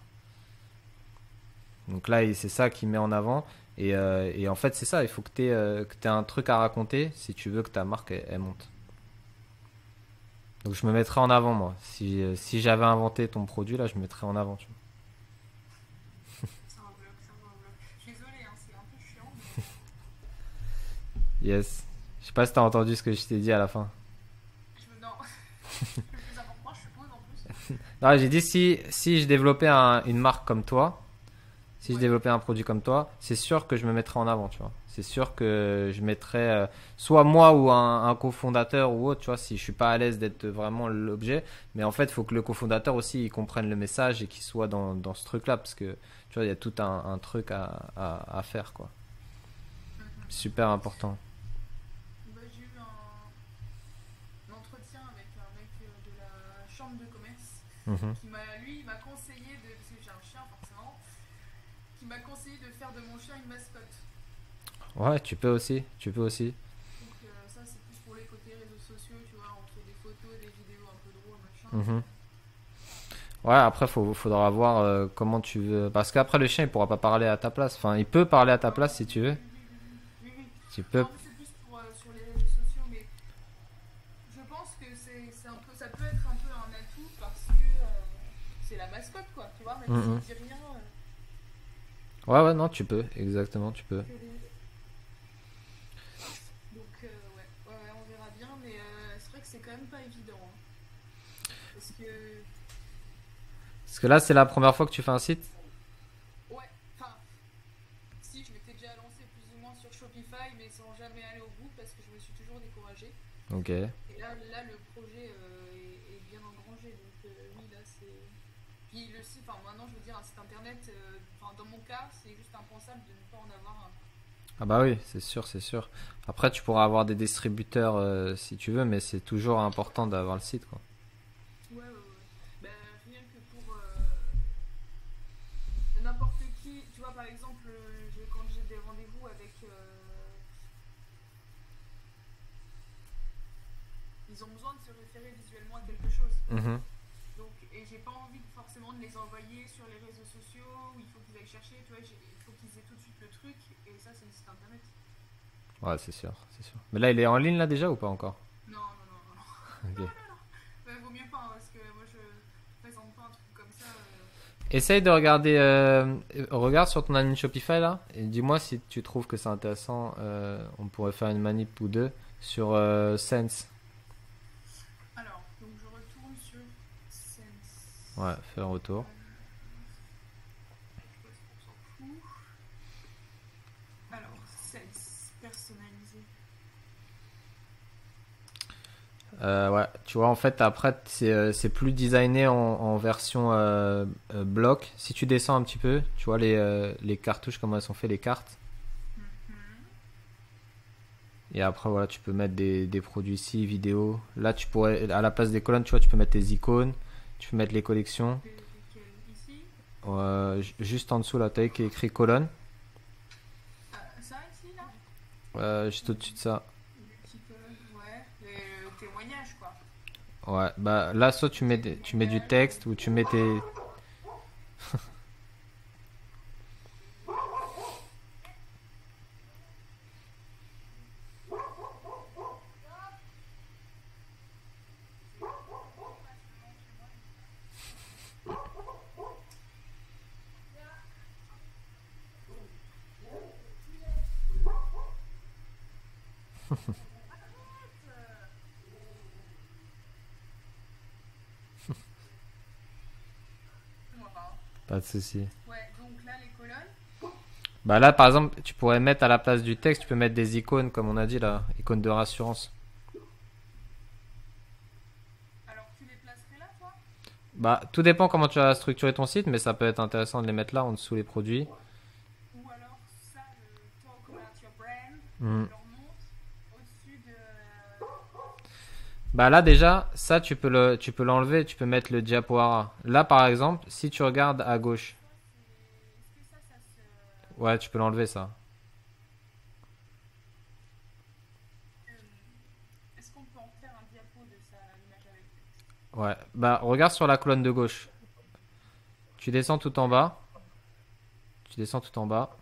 Donc là, c'est ça qu'il met en avant. Et en fait, c'est ça. Il faut que t'aies un truc à raconter si tu veux que ta marque elle monte. Donc je me mettrais en avant, moi. Si j'avais inventé ton produit, là, je me mettrais en avant, tu C'est un vlog, c'est un vlog. Je suis désolée, hein, c'est un peu chiant, mais vois. Yes. Je sais pas si t'as entendu ce que je t'ai dit à la fin. non. Le plus important, je suppose, en plus. Non, j'ai dit si je développais une marque comme toi, si je Ouais. développais un produit comme toi, c'est sûr que je me mettrais en avant, tu vois. C'est sûr que je mettrais soit moi ou un cofondateur ou autre, tu vois, si je suis pas à l'aise d'être vraiment l'objet. Mais en fait, il faut que le cofondateur aussi il comprenne le message et qu'il soit dans ce truc-là, parce que tu vois, il y a tout un truc à faire, quoi. Mhm. Super important. Bah, j'ai eu un entretien avec un mec de la chambre de commerce Mhm. qui m'a, lui, il m'a conseillé de, parce que j'ai un chien forcément, qui m'a conseillé de faire de mon chien une mascotte. Ouais, tu peux aussi, tu peux aussi. Donc ça c'est plus pour les côtés réseaux sociaux, tu vois, on fait des photos, des vidéos un peu drôles, machin. Mhm. Ouais, après, faudra voir comment tu veux. Parce qu'après, le chien, il pourra pas parler à ta place. Enfin, il peut parler à ta Non, place si oui, tu veux. oui, oui, oui, oui, oui, oui. Tu peux. Non, mais c'est plus pour sur les réseaux sociaux, mais je pense que c'est un peu, ça peut être un peu un atout parce que c'est la mascotte, quoi, tu vois, même s'il Mhm. dit rien. Ouais, ouais, non, tu peux. Exactement, tu peux. Que les- Donc ouais, ouais, ouais, on verra bien, mais c'est vrai que c'est quand même pas évident, hein. Parce que Parce que là, c'est la première fois que tu fais un site. ouais, enfin, si je m'étais déjà lancé plus ou moins sur Shopify, mais sans jamais aller au bout parce que je me suis toujours découragée. Ok. Et là le projet est bien engrangé, donc oui, là c'est. Puis le site, enfin maintenant je veux dire un site internet, enfin dans mon cas, c'est juste impensable de ne pas en avoir un. Ah bah oui, c'est sûr, c'est sûr. Après, tu pourras avoir des distributeurs si tu veux, mais c'est toujours important d'avoir le site, quoi. Ouais, ouais, ouais. Ben, rien que pour n'importe qui, tu vois, par exemple, quand j'ai des rendez-vous avec. Ils ont besoin de se référer visuellement à quelque chose. Mhm. Donc, et j'ai pas envie forcément de les envoyer sur les réseaux sociaux où il faut qu'ils aillent chercher, tu vois, il faut qu'ils aient tout de suite le truc, et ça, c'est le site internet. Ouais, c'est sûr, c'est sûr. Mais là, il est en ligne là déjà ou pas encore? Non, non, non, non, non. Non, Ok. non, non. Vaut mieux pas, hein, parce que moi, je présente pas un truc comme ça. Essaye de regarder, regarde sur ton admin Shopify là, et dis-moi si tu trouves que c'est intéressant. On pourrait faire une manip ou deux sur Sense. Alors, Ouais, fais un retour. Je pense qu'on s'en fout. Alors, sales, personnalisé. Ouais, tu vois, en fait, après, c'est plus designé en version bloc. Si tu descends un petit peu, tu vois les cartouches, comment elles sont faites, les cartes. Mhm. Et après, voilà, tu peux mettre des produits ici, vidéo. Là, tu pourrais, à la place des colonnes, tu vois, tu peux mettre tes icônes, tu peux mettre les collections. Lesquels ici? Juste en dessous, là, tu as écrit colonne. Ça ici, là? Juste au-dessus de ça. Les petits ouais. Les témoignages, quoi. Ouais, bah là, soit tu mets du Témoignages. texte ou tu mets tes. Voilà. Pas de souci. Ouais, donc là, les colonnes. Bah là, par exemple, tu pourrais mettre à la place du texte, tu peux mettre des icônes, comme on a dit là, icônes de rassurance. Alors, tu les placerais là, toi? Bah, tout dépend comment tu vas structurer ton site, mais ça peut être intéressant de les mettre là, en dessous les produits. Ou alors, ça, le talk about your brand, Hmm. je le remonte au-dessus de. Bah là déjà, ça tu peux l'enlever, tu peux mettre le diaporama. Là par exemple, si tu regardes à gauche, Ça, c'est. Est-ce que ça se. ouais, tu peux l'enlever ça. Est-ce qu'on peut en faire un diapo de sa image avec texte? Ouais, bah regarde sur la colonne de gauche. Tu descends tout en bas. Tu descends tout en bas.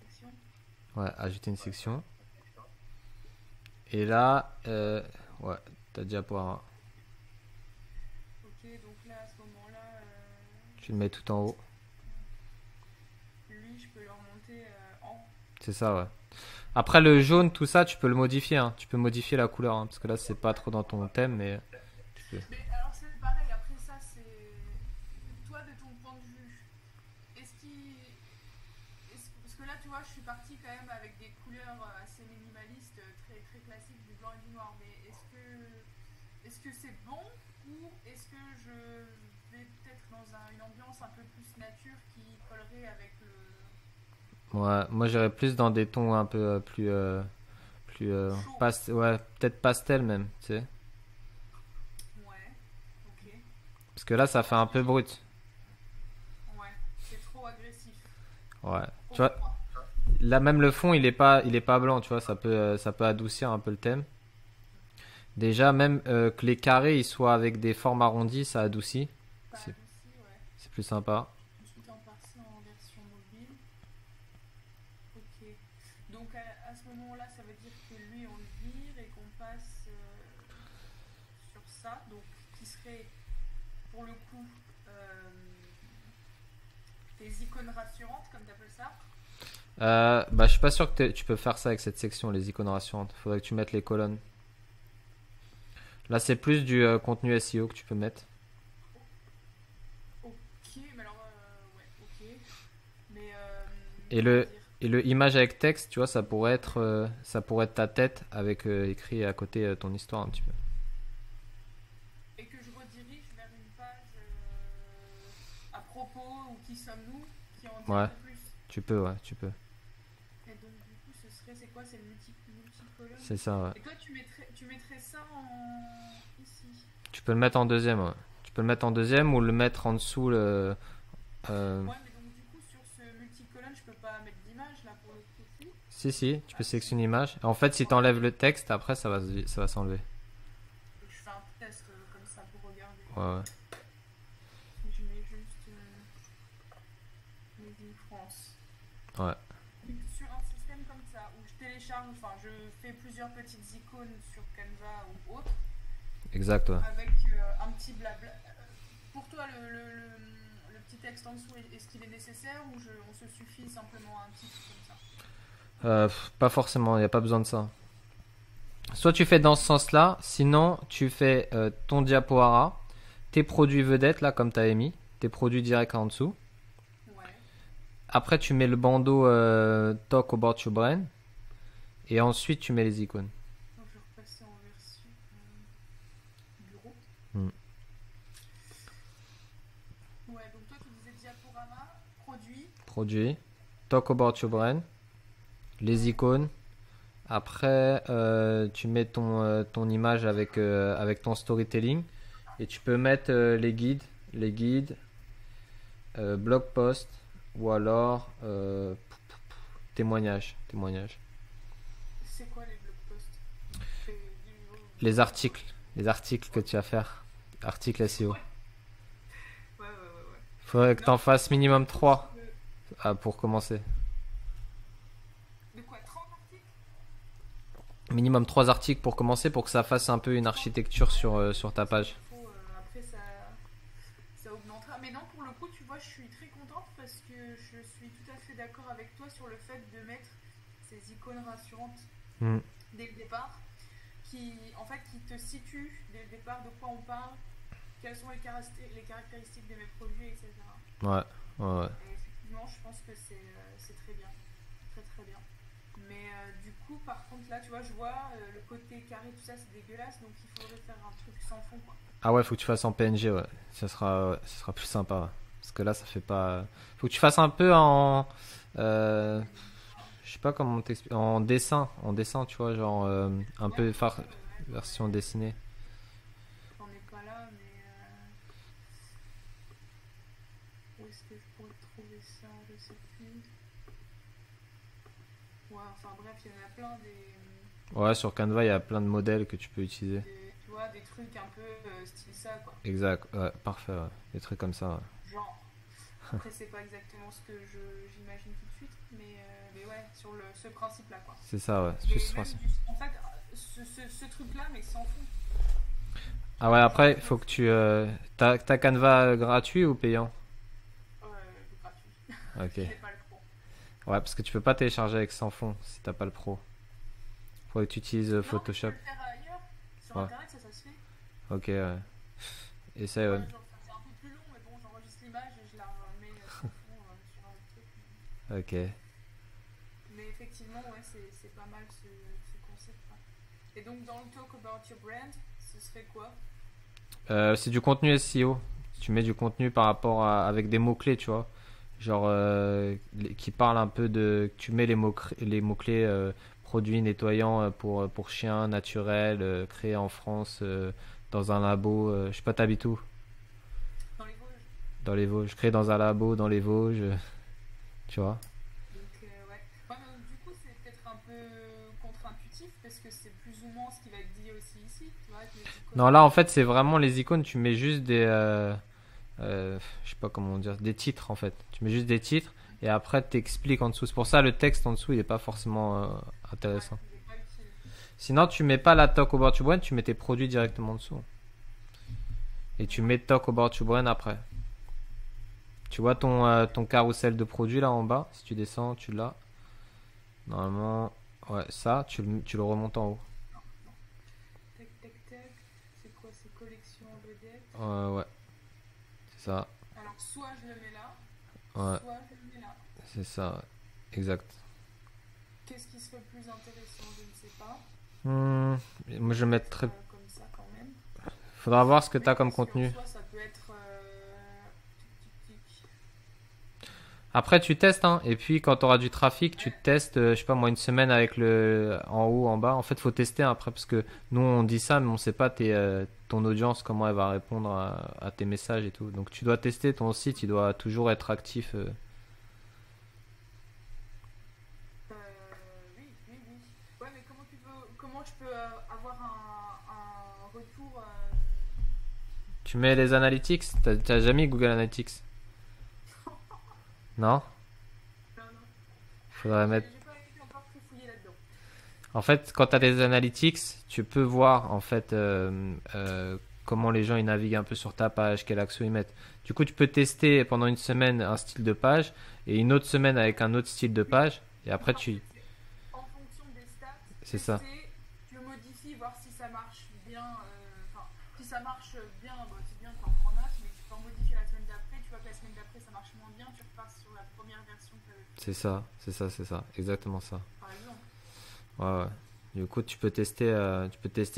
Section. Ouais, ajouter une section. Et là, ouais, t'as diaporama. Ok, donc là, à ce moment-là, Tu le mets tout en haut. lui, je peux le remonter en. C'est ça, ouais. Après le jaune, tout ça, tu peux le modifier, hein. Tu peux modifier la couleur, hein, parce que là c'est pas trop dans ton thème, mais tu peux. Mais alors, c'est pareil, après ça, c'est. Toi, de ton point de vue, est-ce qu'il. Parce que là, tu vois, je suis partie quand même avec des couleurs assez minimalistes, très, très classiques, du blanc et du noir. Mais est-ce que c'est bon ou est-ce que je vais peut-être dans une ambiance un peu plus nature qui collerait avec le Ouais, moi j'irais plus dans des tons un peu plus chaud? ouais, peut-être pastel même, tu sais. Ouais, ok. Parce que là ça fait un peu brut. Ouais, c'est trop agressif. Ouais. Tu Pour vois, moi. là même le fond il est pas blanc, tu vois, ça peut adoucir un peu le thème. Déjà même que les carrés ils soient avec des formes arrondies, ça adoucit. Pas C'est adouci, ouais. c'est plus sympa. Ensuite, en partie en version mobile. Ok. Donc, à ce moment-là, ça veut dire que lui, on le vire et qu'on passe sur ça. Donc, qui serait, pour le coup, euh, des icônes rassurantes, comme tu appelles ça. Bah je suis pas sûr que tu peux faire ça avec cette section, les icônes rassurantes. Faudrait que tu mettes les colonnes. Là c'est plus du contenu SEO que tu peux mettre. Ok, mais alors, ouais, ok. Mais, Et comment le dire? et le image avec texte, tu vois, ça pourrait être ta tête avec écrit à côté ton histoire un petit peu. Et que je redirige vers une page à propos ou qui sommes-nous, qui en dit un Ouais, peu plus. tu peux, ouais, tu peux. Et donc, du coup, ce serait, c'est quoi? C'est le multicolonne? C'est ça, ouais. Et toi, tu mettrais ça en. Ici. Tu peux le mettre en deuxième, ouais. Tu peux le mettre en deuxième ou le mettre en dessous Ouais, mais donc, du coup, sur ce multicolonne, je peux pas mettre d'image là pour le coup. Si. Si, si, tu Ah, peux si. sélectionner une image. En fait, si tu Ouais. enlèves le texte, après ça va s'enlever. Je fais un test comme ça pour regarder. Ouais, ouais. Je mets juste Made in France. Ouais, Sur un système comme ça, où je télécharge, enfin, je fais plusieurs petites icônes sur Canva ou autre, exact, ouais. avec un petit blabla. Pour toi, le petit texte en dessous, est-ce qu'il est nécessaire ou on se suffit simplement à un titre comme ça? Pas forcément, il n'y a pas besoin de ça. Soit tu fais dans ce sens-là, sinon tu fais ton diaporama, tes produits vedettes, là, comme tu avais mis, tes produits directs en dessous. Ouais. Après, tu mets le bandeau Talk About Your Brand. Et ensuite, tu mets les icônes. Donc, je vais repasser en version bureau. Hmm. Ouais, donc toi, tu disais diaporama, produit. Produit, Talk About Your Brand, les icônes. Après, tu mets ton image avec ton storytelling. Et tu peux mettre les guides, blog post ou alors témoignages. C'est quoi les blog posts? C'est du- Les articles que tu vas faire. Articles SEO. Ouais, ouais, ouais, ouais. Faudrait que tu en Non, fasses minimum du coup, 3 je peux- pour commencer. De quoi, 30 articles? Minimum 3 articles pour commencer pour que ça fasse un peu une architecture sur ta page. Après, ça augmentera. Mais non, pour le coup, tu vois, je suis très contente parce que je suis tout à fait d'accord avec toi sur le fait de mettre ces icônes rassurantes Hmm. dès le départ, en fait, qui te situent dès le départ de quoi on parle, quelles sont les caractéristiques de mes produits, etc. Ouais, ouais, ouais. Et effectivement, je pense que c'est très bien. Très très bien. Mais du coup, par contre, là, tu vois, je vois le côté carré, tout ça, c'est dégueulasse, donc il faudrait faire un truc sans fond, quoi. Ah ouais, faut que tu fasses en PNG, ouais. Ça sera plus sympa. Ouais. Parce que là, ça fait pas. Faut que tu fasses un peu je sais pas comment t'expliquer. En dessin, tu vois, genre un peu version dessinée. J'en ai pas là, mais où est-ce que je pourrais trouver ça? Je sais plus. Ouais, enfin bref, il y en a plein Ouais, sur Canva, il y a plein de modèles que tu peux utiliser. tu vois, des trucs un peu style ça, quoi. Exact, ouais, parfait, ouais. Des trucs comme ça, ouais. Genre. Après, c'est pas exactement ce que j'imagine tout de suite, mais ouais, sur ce principe-là, quoi. C'est ça, ouais. C'est Mais plus ce même principe. en fait, ce truc-là, mais sans fond. Ah ouais, après, il faut que tu. T'as Canva gratuit ou payant? Gratuit. Ok. J'ai pas le pro. Ouais, parce que tu peux pas télécharger avec sans fond si t'as pas le pro. Faudrait que tu utilises Non, Photoshop. mais je peux le faire ailleurs. Sur Ouais. internet, ça se fait. Ok, ouais. Essaye, Ouais, ouais. genre, c'est un peu plus long, mais bon, j'enregistre l'image et je la remets sans fond sur un autre truc. Ok. Mais effectivement, ouais, c'est pas mal ce concept-là. Et donc, dans le Talk About Your Brand, ce serait quoi? C'est du contenu SEO. Tu mets du contenu par rapport avec des mots-clés, tu vois. Genre, qui parlent un peu de. Tu mets les mots-clés produits nettoyants pour chiens, naturels, créés en France, dans un labo. Je sais pas, t'habites où? Dans les Vosges. Dans les Vosges. Créé dans un labo, dans les Vosges. Tu vois. Donc, ouais. Ouais, mais du coup, c'est peut-être un peu contre-intuitif parce que c'est plus ou moins ce qui va être dit aussi ici, tu vois, avec les icônes. Non, là, en fait, c'est vraiment les icônes. Tu mets juste je sais pas comment dire, des titres en fait. Tu mets juste des titres et après t'expliques en dessous. C'est pour ça le texte en dessous il est pas forcément Ouais, intéressant. il est pas utile. Sinon tu mets pas la Talk About Your Brand, tu mets tes produits directement en dessous. Et tu mets Talk About Your Brand après. Tu vois ton carrousel de produits là en bas. Si tu descends, tu l'as. Normalement, ouais, ça, tu le remontes en haut. Tac, tac, tac. C'est quoi ces collections vedettes? Ouais, c'est ça. Alors, soit je le mets là, Ouais, soit je le mets là. c'est ça. Ouais. Exact. Qu'est-ce qui serait plus intéressant? Je ne sais pas. Moi je mettrais. Comme ça quand même. Faudra voir ce que Mais t'as comme parce qu'en contenu. soi, ça peut être. Tic, tic, tic. Après, tu testes, hein. Et puis, quand tu auras du trafic, tu testes, je sais pas moi, une semaine avec le en haut, en bas. En fait, faut tester après parce que nous, on dit ça, mais on sait pas ton audience, comment elle va répondre à tes messages et tout. Donc, tu dois tester ton site, il doit toujours être actif. Euh, oui, oui, oui. Ouais, mais comment je peux avoir un retour Tu mets les analytics. T'as jamais mis Google Analytics? Non? Non, non. Faudrait mettre. J'ai pas été encore très fouillé là-dedans. En fait, quand tu as des analytics, tu peux voir en fait comment les gens ils naviguent un peu sur ta page, quel action ils mettent. Du coup, tu peux tester pendant une semaine un style de page et une autre semaine avec un autre style de page. Et après, En fait, tu. c'est en fonction des stats, C'est ça. tu le modifies, voir si ça marche bien. Enfin, si ça marche bien, bah, c'est bien, t'en prends conversion que tu avais pu c'est ça, exactement ça. par exemple. Ouais, ouais. Du coup, tu peux tester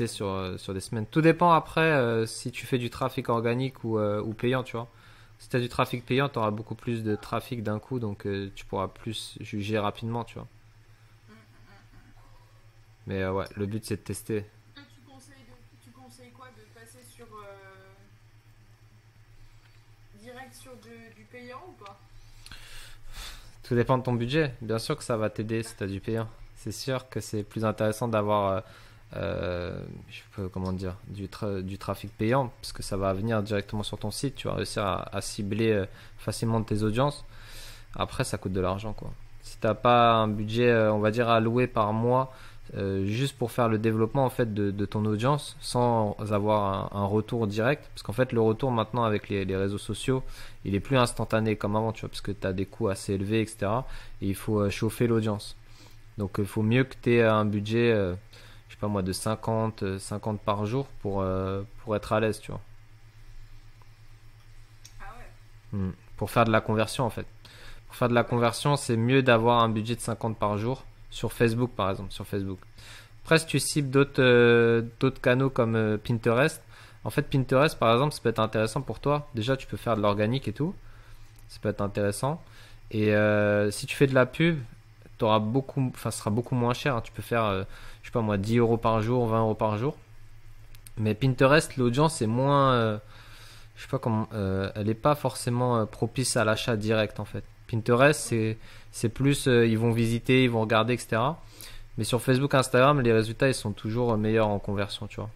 sur des semaines. Tout dépend après si tu fais du trafic organique ou payant, tu vois. Si tu as du trafic payant, tu auras beaucoup plus de trafic d'un coup, donc tu pourras plus juger rapidement, tu vois. Mm, mm, mm. Mais ouais, le but c'est de tester. Toi, tu conseilles quoi de passer sur direct sur du payant ou pas? Tout dépend de ton budget. Bien sûr que ça va t'aider si tu as du payant. C'est sûr que c'est plus intéressant d'avoir, je peux, comment dire, du trafic payant, parce que ça va venir directement sur ton site. Tu vas réussir à cibler facilement tes audiences. Après, ça coûte de l'argent, quoi. Si t'as pas un budget, on va dire, alloué par mois, juste pour faire le développement en fait de ton audience, sans avoir un retour direct, parce qu'en fait, le retour maintenant avec les réseaux sociaux, il est plus instantané comme avant, tu vois, parce que tu as des coûts assez élevés, etc. Et il faut chauffer l'audience. Donc, il faut mieux que tu aies un budget, je sais pas moi, de 50 par jour pour être à l'aise, tu vois. Ah ouais. Pour faire de la conversion, en fait. Pour faire de la conversion, c'est mieux d'avoir un budget de 50 par jour sur Facebook, par exemple, sur Facebook. Après, si tu cibles d'autres canaux comme Pinterest, en fait, Pinterest, par exemple, ça peut être intéressant pour toi. Déjà, tu peux faire de l'organique et tout. Ça peut être intéressant. Et si tu fais de la pub, t'auras beaucoup, enfin, ce sera beaucoup moins cher, hein. Tu peux faire, je sais pas moi, 10 euros par jour, 20 euros par jour. Mais Pinterest, l'audience est moins, je sais pas comment, elle est pas forcément propice à l'achat direct en fait. Pinterest, c'est plus, ils vont visiter, ils vont regarder, etc. Mais sur Facebook, Instagram, les résultats ils sont toujours meilleurs en conversion, tu vois.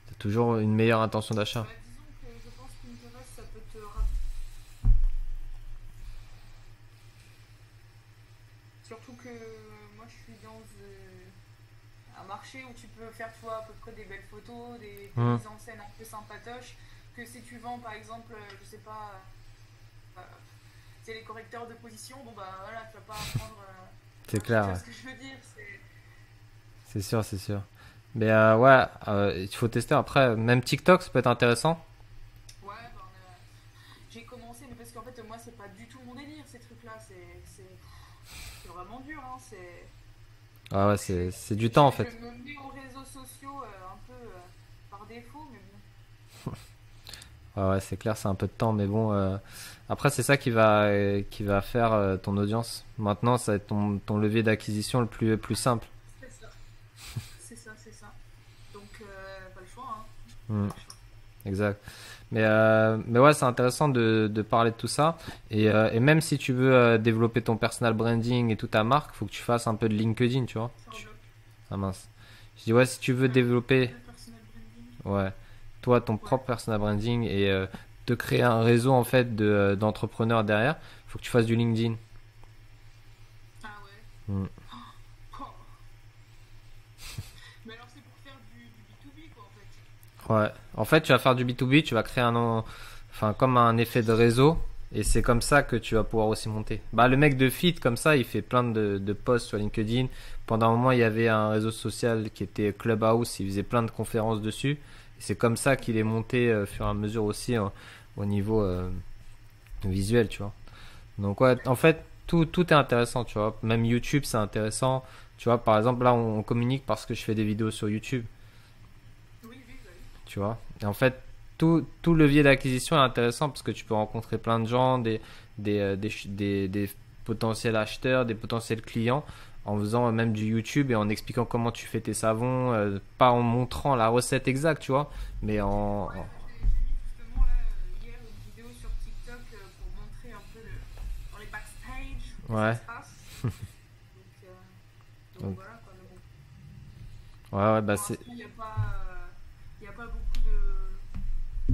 T'as toujours une meilleure intention d'achat. Bah, disons que je pense qu'Interest, ça peut te rappeler. Surtout que moi, je suis dans un marché où tu peux faire, tu vois, à peu près des belles photos, des Hum, mises en scène un peu sympatoches. Que si tu vends, par exemple, je sais pas, euh, c'est les correcteurs de position, bon bah voilà, tu vas pas prendre. c'est Tu clair, vois ouais. ce que je veux dire? C'est. C'est sûr, c'est sûr. Mais ouais, il faut tester. Après, même TikTok, ça peut être intéressant. Ouais, ben, j'ai commencé, mais parce qu'en fait, moi, c'est pas du tout mon délire, ces trucs-là. C'est vraiment dur, hein. Ouais, ouais, c'est du temps en Je fait. me mets aux réseaux sociaux un peu par défaut, mais bon. Ouais, ouais, c'est clair, c'est un peu de temps, mais bon. Après, c'est ça qui va faire ton audience. Maintenant, ça va être ton levier d'acquisition le plus simple. C'est ça. C'est ça, c'est ça. Donc, pas le choix, hein. Hmm, Pas le choix. exact. Mais ouais, c'est intéressant de parler de tout ça. Et même si tu veux développer ton personal branding et toute ta marque, faut que tu fasses un peu de LinkedIn, tu vois. Ça rebloque. Ah mince. Je dis ouais, si tu veux développer, Le personal branding. ouais, toi, ton Ouais. propre personal branding et te créer un réseau en fait d'entrepreneurs derrière, faut que tu fasses du LinkedIn. Ah ouais. Hmm. Oh. Mais alors, c'est pour faire du B2B, quoi, en fait. Ouais. En fait, tu vas faire du B2B, tu vas créer enfin, comme un effet de réseau, et c'est comme ça que tu vas pouvoir aussi monter. Bah, le mec de Fit, comme ça, il fait plein de posts sur LinkedIn. Pendant un moment, il y avait un réseau social qui était Clubhouse, il faisait plein de conférences dessus. Et c'est comme ça qu'il est monté au fur et à mesure aussi au niveau visuel, tu vois. Donc, ouais, en fait, tout est intéressant, tu vois. Même YouTube, c'est intéressant. Tu vois, par exemple, là, on communique parce que je fais des vidéos sur YouTube. Oui, oui, bah oui. Tu vois. Et en fait, tout levier d'acquisition est intéressant parce que tu peux rencontrer plein de gens, des potentiels acheteurs, des potentiels clients, en faisant même du YouTube et en expliquant comment tu fais tes savons, pas en montrant la recette exacte, tu vois, mais Ouais, j'ai vu justement là, hier une vidéo sur TikTok pour montrer un peu dans les backstage où ça ouais, se passe. Donc, donc, voilà quoi. Mais bon, ouais, ouais, bah pour c'est l'instant, il y a pas beaucoup de.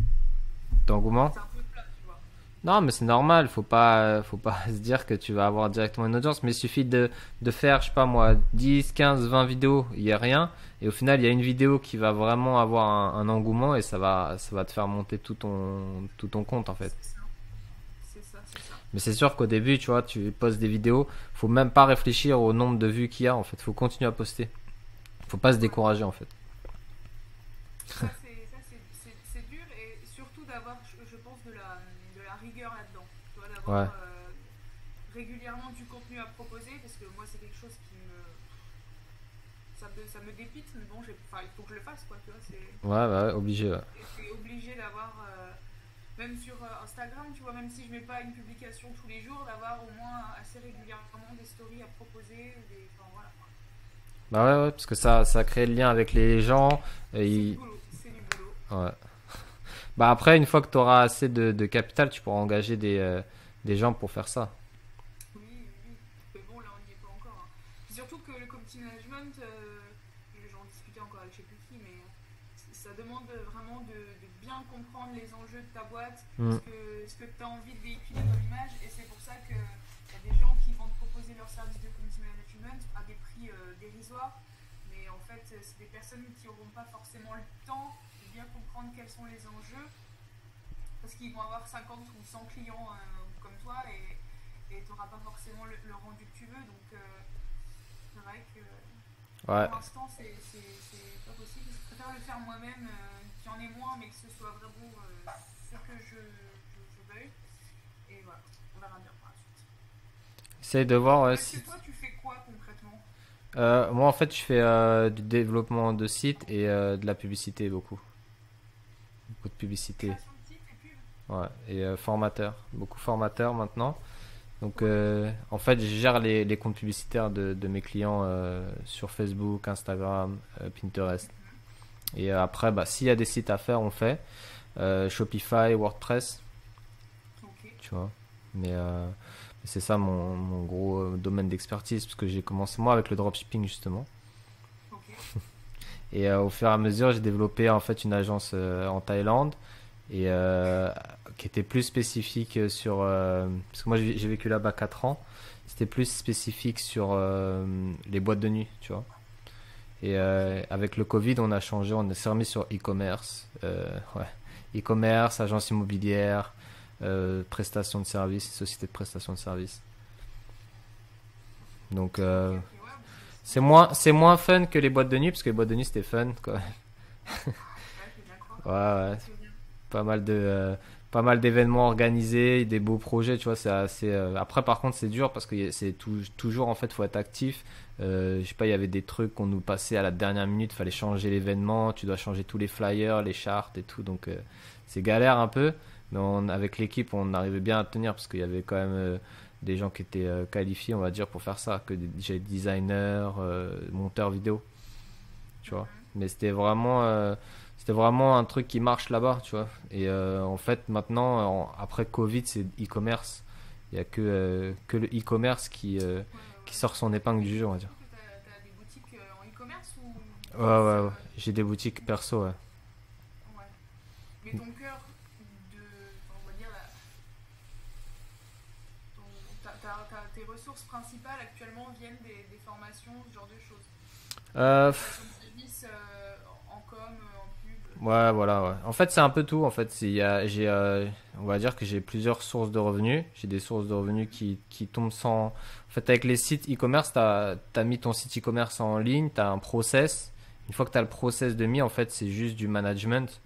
d'engouement. C'est un peu plat, tu vois. Non, mais c'est normal, faut pas se dire que tu vas avoir directement une audience, mais il suffit de faire, je sais pas moi, 10, 15, 20 vidéos, il y a rien, et au final, il y a une vidéo qui va vraiment avoir un engouement et ça va te faire monter tout ton compte en fait. C'est ça. C'est ça, c'est ça. Mais c'est sûr qu'au début, tu vois, tu postes des vidéos, faut même pas réfléchir au nombre de vues qu'il y a en fait, faut continuer à poster. Faut pas se Ouais. décourager en fait. Ça, c'est dur et surtout d'avoir, je pense, de la rigueur là-dedans. Tu vois, d'avoir Ouais, régulièrement du contenu à proposer, parce que moi c'est quelque chose qui me... Ça me dépite, mais bon, enfin, il faut que je le fasse, quoi, tu vois, Ouais, bah ouais, obligé, ouais. et c'est obligé d'avoir, même sur Instagram, tu vois, même si je mets pas une publication tous les jours, d'avoir au moins assez régulièrement des stories à proposer, ou des... Enfin, voilà, quoi. Bah ouais, ouais, parce que ça crée le lien avec les gens. Et C'est du boulot, c'est du boulot. ouais. Bah après, une fois que tu auras assez de capital, tu pourras engager des gens pour faire ça. Oui, oui, oui. Mais bon, là, on n'y est pas encore, hein. Puis surtout que le community management, j'en discutais encore avec je sais plus qui, mais ça demande vraiment de bien comprendre les enjeux de ta boîte, Mm. ce que tu as envie de véhiculer comme image, et c'est pour ça qu'il y a des gens qui vont te proposer leur service de community management à des prix dérisoires, mais en fait, c'est des personnes qui n'auront pas forcément le temps de bien comprendre quels sont les enjeux, parce qu'ils vont avoir 50 ou 100 clients comme toi, et tu n'auras pas forcément le rendu que tu veux. Donc, c'est vrai que Ouais, pour l'instant, c'est pas possible. Je préfère le faire moi-même, qu'il y en ait moins, mais que ce soit vraiment ce que je veuille. Et voilà, on verra bien par la suite. essaye de voir. Ouais, Parce que toi, tu fais quoi concrètement? Moi, en fait, je fais du développement de site et de la publicité, beaucoup. Beaucoup de publicité. Création de site et pub? Ouais, et formateur. Beaucoup formateur maintenant. Donc, Ouais. en fait, je gère les comptes publicitaires de mes clients sur Facebook, Instagram, Pinterest. Mhm. Et après, bah, s'il y a des sites à faire, on fait. Shopify, WordPress, Ok. tu vois. Mais c'est ça mon gros domaine d'expertise, parce que j'ai commencé moi avec le dropshipping justement. Ok. Et au fur et à mesure, j'ai développé en fait une agence en Thaïlande et qui était plus spécifique sur parce que moi j'ai vécu là-bas 4 ans. C'était plus spécifique sur les boîtes de nuit, tu vois. Et Ok. avec le Covid, on a changé, on s'est remis sur e-commerce, ouais, e-commerce, agence immobilière, prestation de services, société de prestation de services. Donc Ok, ok, ouais, bah, c'est moins fun que les boîtes de nuit parce que les boîtes de nuit c'était fun quoi. ouais, je veux bien croire. Ouais, ouais, Je veux bien. pas mal pas mal d'événements organisés, des beaux projets, tu vois, c'est assez après par contre, c'est dur parce que c'est toujours en fait, faut être actif. Je sais pas, il y avait des trucs qu'on nous passait à la dernière minute, fallait changer l'événement, tu dois changer tous les flyers, les chartes et tout, donc c'est galère un peu, mais avec l'équipe, on arrivait bien à tenir parce qu'il y avait quand même des gens qui étaient qualifiés, on va dire, pour faire ça, que des designers, monteurs vidéo, tu vois. Mhm. Mais c'était vraiment un truc qui marche là-bas, tu vois. Et en fait, maintenant, après Covid, c'est e-commerce. Il y a que le e-commerce Ouais, ouais, qui ouais. sort son épingle Mais du du jeu, on coup, va dire. t'as des boutiques en e-commerce ou Ouais, plus ouais, ouais. J'ai des boutiques perso, ouais. ouais. Mais ton cœur de, enfin, on va dire, tes ressources principales actuellement viennent des formations, ce genre de choses. Euh, Prestation de service en com, en pub. ouais, voilà, ouais. En fait, c'est un peu tout. En fait, on va dire que j'ai plusieurs sources de revenus. J'ai des sources de revenus qui tombent sans. En fait, avec les sites e-commerce, t'as mis ton site e-commerce en ligne, t'as un process. Une fois que t'as le process de mis, en fait, c'est juste du management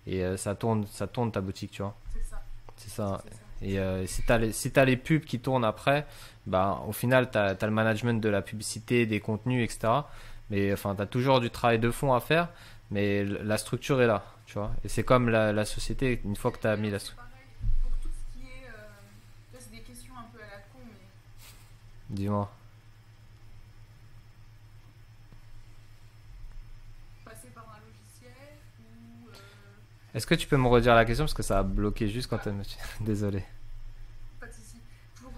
et ça tourne ta boutique, tu vois. C'est ça, C'est ça. c'est ça. Et si t'as les pubs qui tournent après, bah, au final, t'as le management de la publicité, des contenus, etc. Mais enfin, t'as toujours du travail de fond à faire, mais la structure est là, tu vois. Et c'est comme la société, une fois que t'as mis Alors la c'est structure. pareil pour tout ce qui est. Là, c'est des questions un peu à la con, mais Dis-moi. passer par un logiciel ou. Est-ce que tu peux me redire la question parce que ça a bloqué juste quand Ah, elle me... Désolé. pas de souci. Pour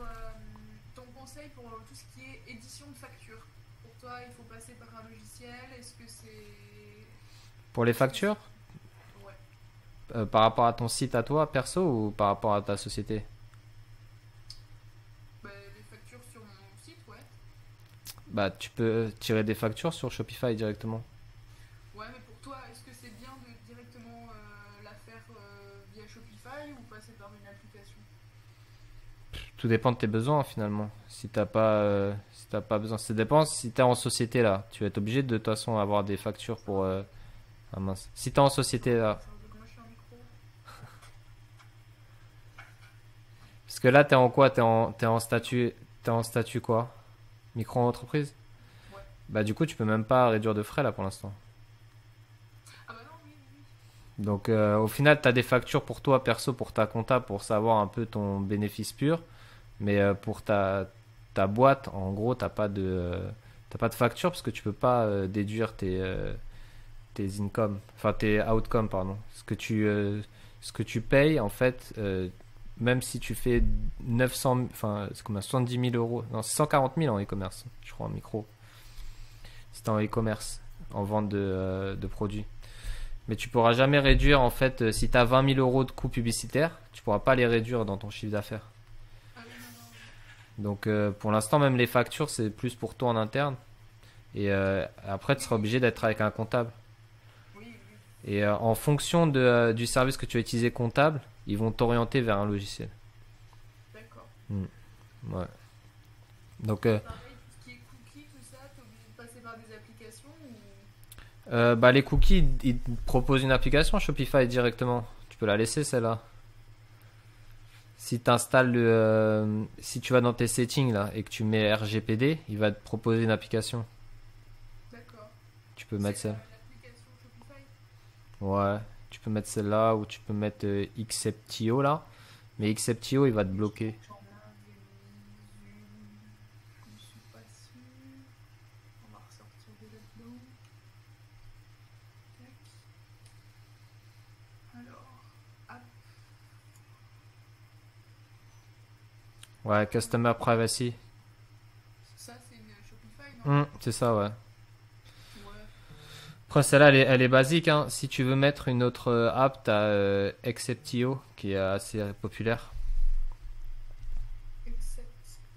ton conseil pour tout ce qui est édition de facture. Pour toi, il faut passer par un logiciel. Est-ce que c'est. Pour les Est-ce que factures, c'est. Ouais. par rapport à ton site à toi, perso, ou par rapport à ta société? Bah, les factures sur mon site, ouais. Bah, tu peux tirer des factures sur Shopify directement. Ouais, mais pour toi, est-ce que c'est bien de directement la faire via Shopify ou passer par une application? Tout dépend de tes besoins finalement. Si t'as pas besoin, ça dépend. Si t'es en société là, tu vas être obligé de toute façon avoir des factures Ça pour. va. Ah mince. Si t'es en société là, Moi, je suis en micro. parce que là t'es en quoi? T'es en statut. T'es en statut quoi? Micro-entreprise? Ouais. Bah du coup tu peux même pas réduire de frais là pour l'instant. Ah bah non, oui, oui, Donc au final tu as des factures pour toi perso, pour ta compta, pour savoir un peu ton bénéfice pur. Mais pour ta boîte, en gros, t'as pas de facture parce que tu peux pas déduire tes income, enfin tes outcomes, pardon. Ce que tu payes, en fait, même si tu fais 900, enfin, c'est combien, 70 000 euros, non, c'est 140 000 en e-commerce, je crois, en micro. C'est en e-commerce, en vente de produits. Mais tu pourras jamais réduire, en fait, si tu as 20 000 euros de coûts publicitaires, tu pourras pas les réduire dans ton chiffre d'affaires. ah oui, non, non, Donc pour l'instant, même les factures, c'est plus pour toi en interne. Et après, tu seras obligé d'être avec un comptable. oui, oui, Et en fonction du service que tu vas utiliser comptable, ils vont t'orienter vers un logiciel. d'accord. Mm. Ouais. Donc Pareil, tout ce qui est cookies, tout ça, t'es obligé de passer par des applications ou... bah, les cookies, ils te proposent une application Shopify directement. Tu peux la laisser celle-là. Si t'installes si tu vas dans tes settings là et que tu mets RGPD, il va te proposer une application. D'accord. Tu peux mettre C'est celle. l'application Shopify? Ouais, tu peux mettre celle-là ou tu peux mettre Xceptio là. Mais Xceptio, il va te bloquer. J'en avais vu, je ne suis pas sûre. On va ressortir de là-dedans. Tac. Alors, hop, Ouais, Customer Privacy. ça c'est une Shopify, non? C'est ça, ouais. Ouais, Après, celle-là, elle est basique, hein. Si tu veux mettre une autre app, t'as Exceptio qui est assez populaire. except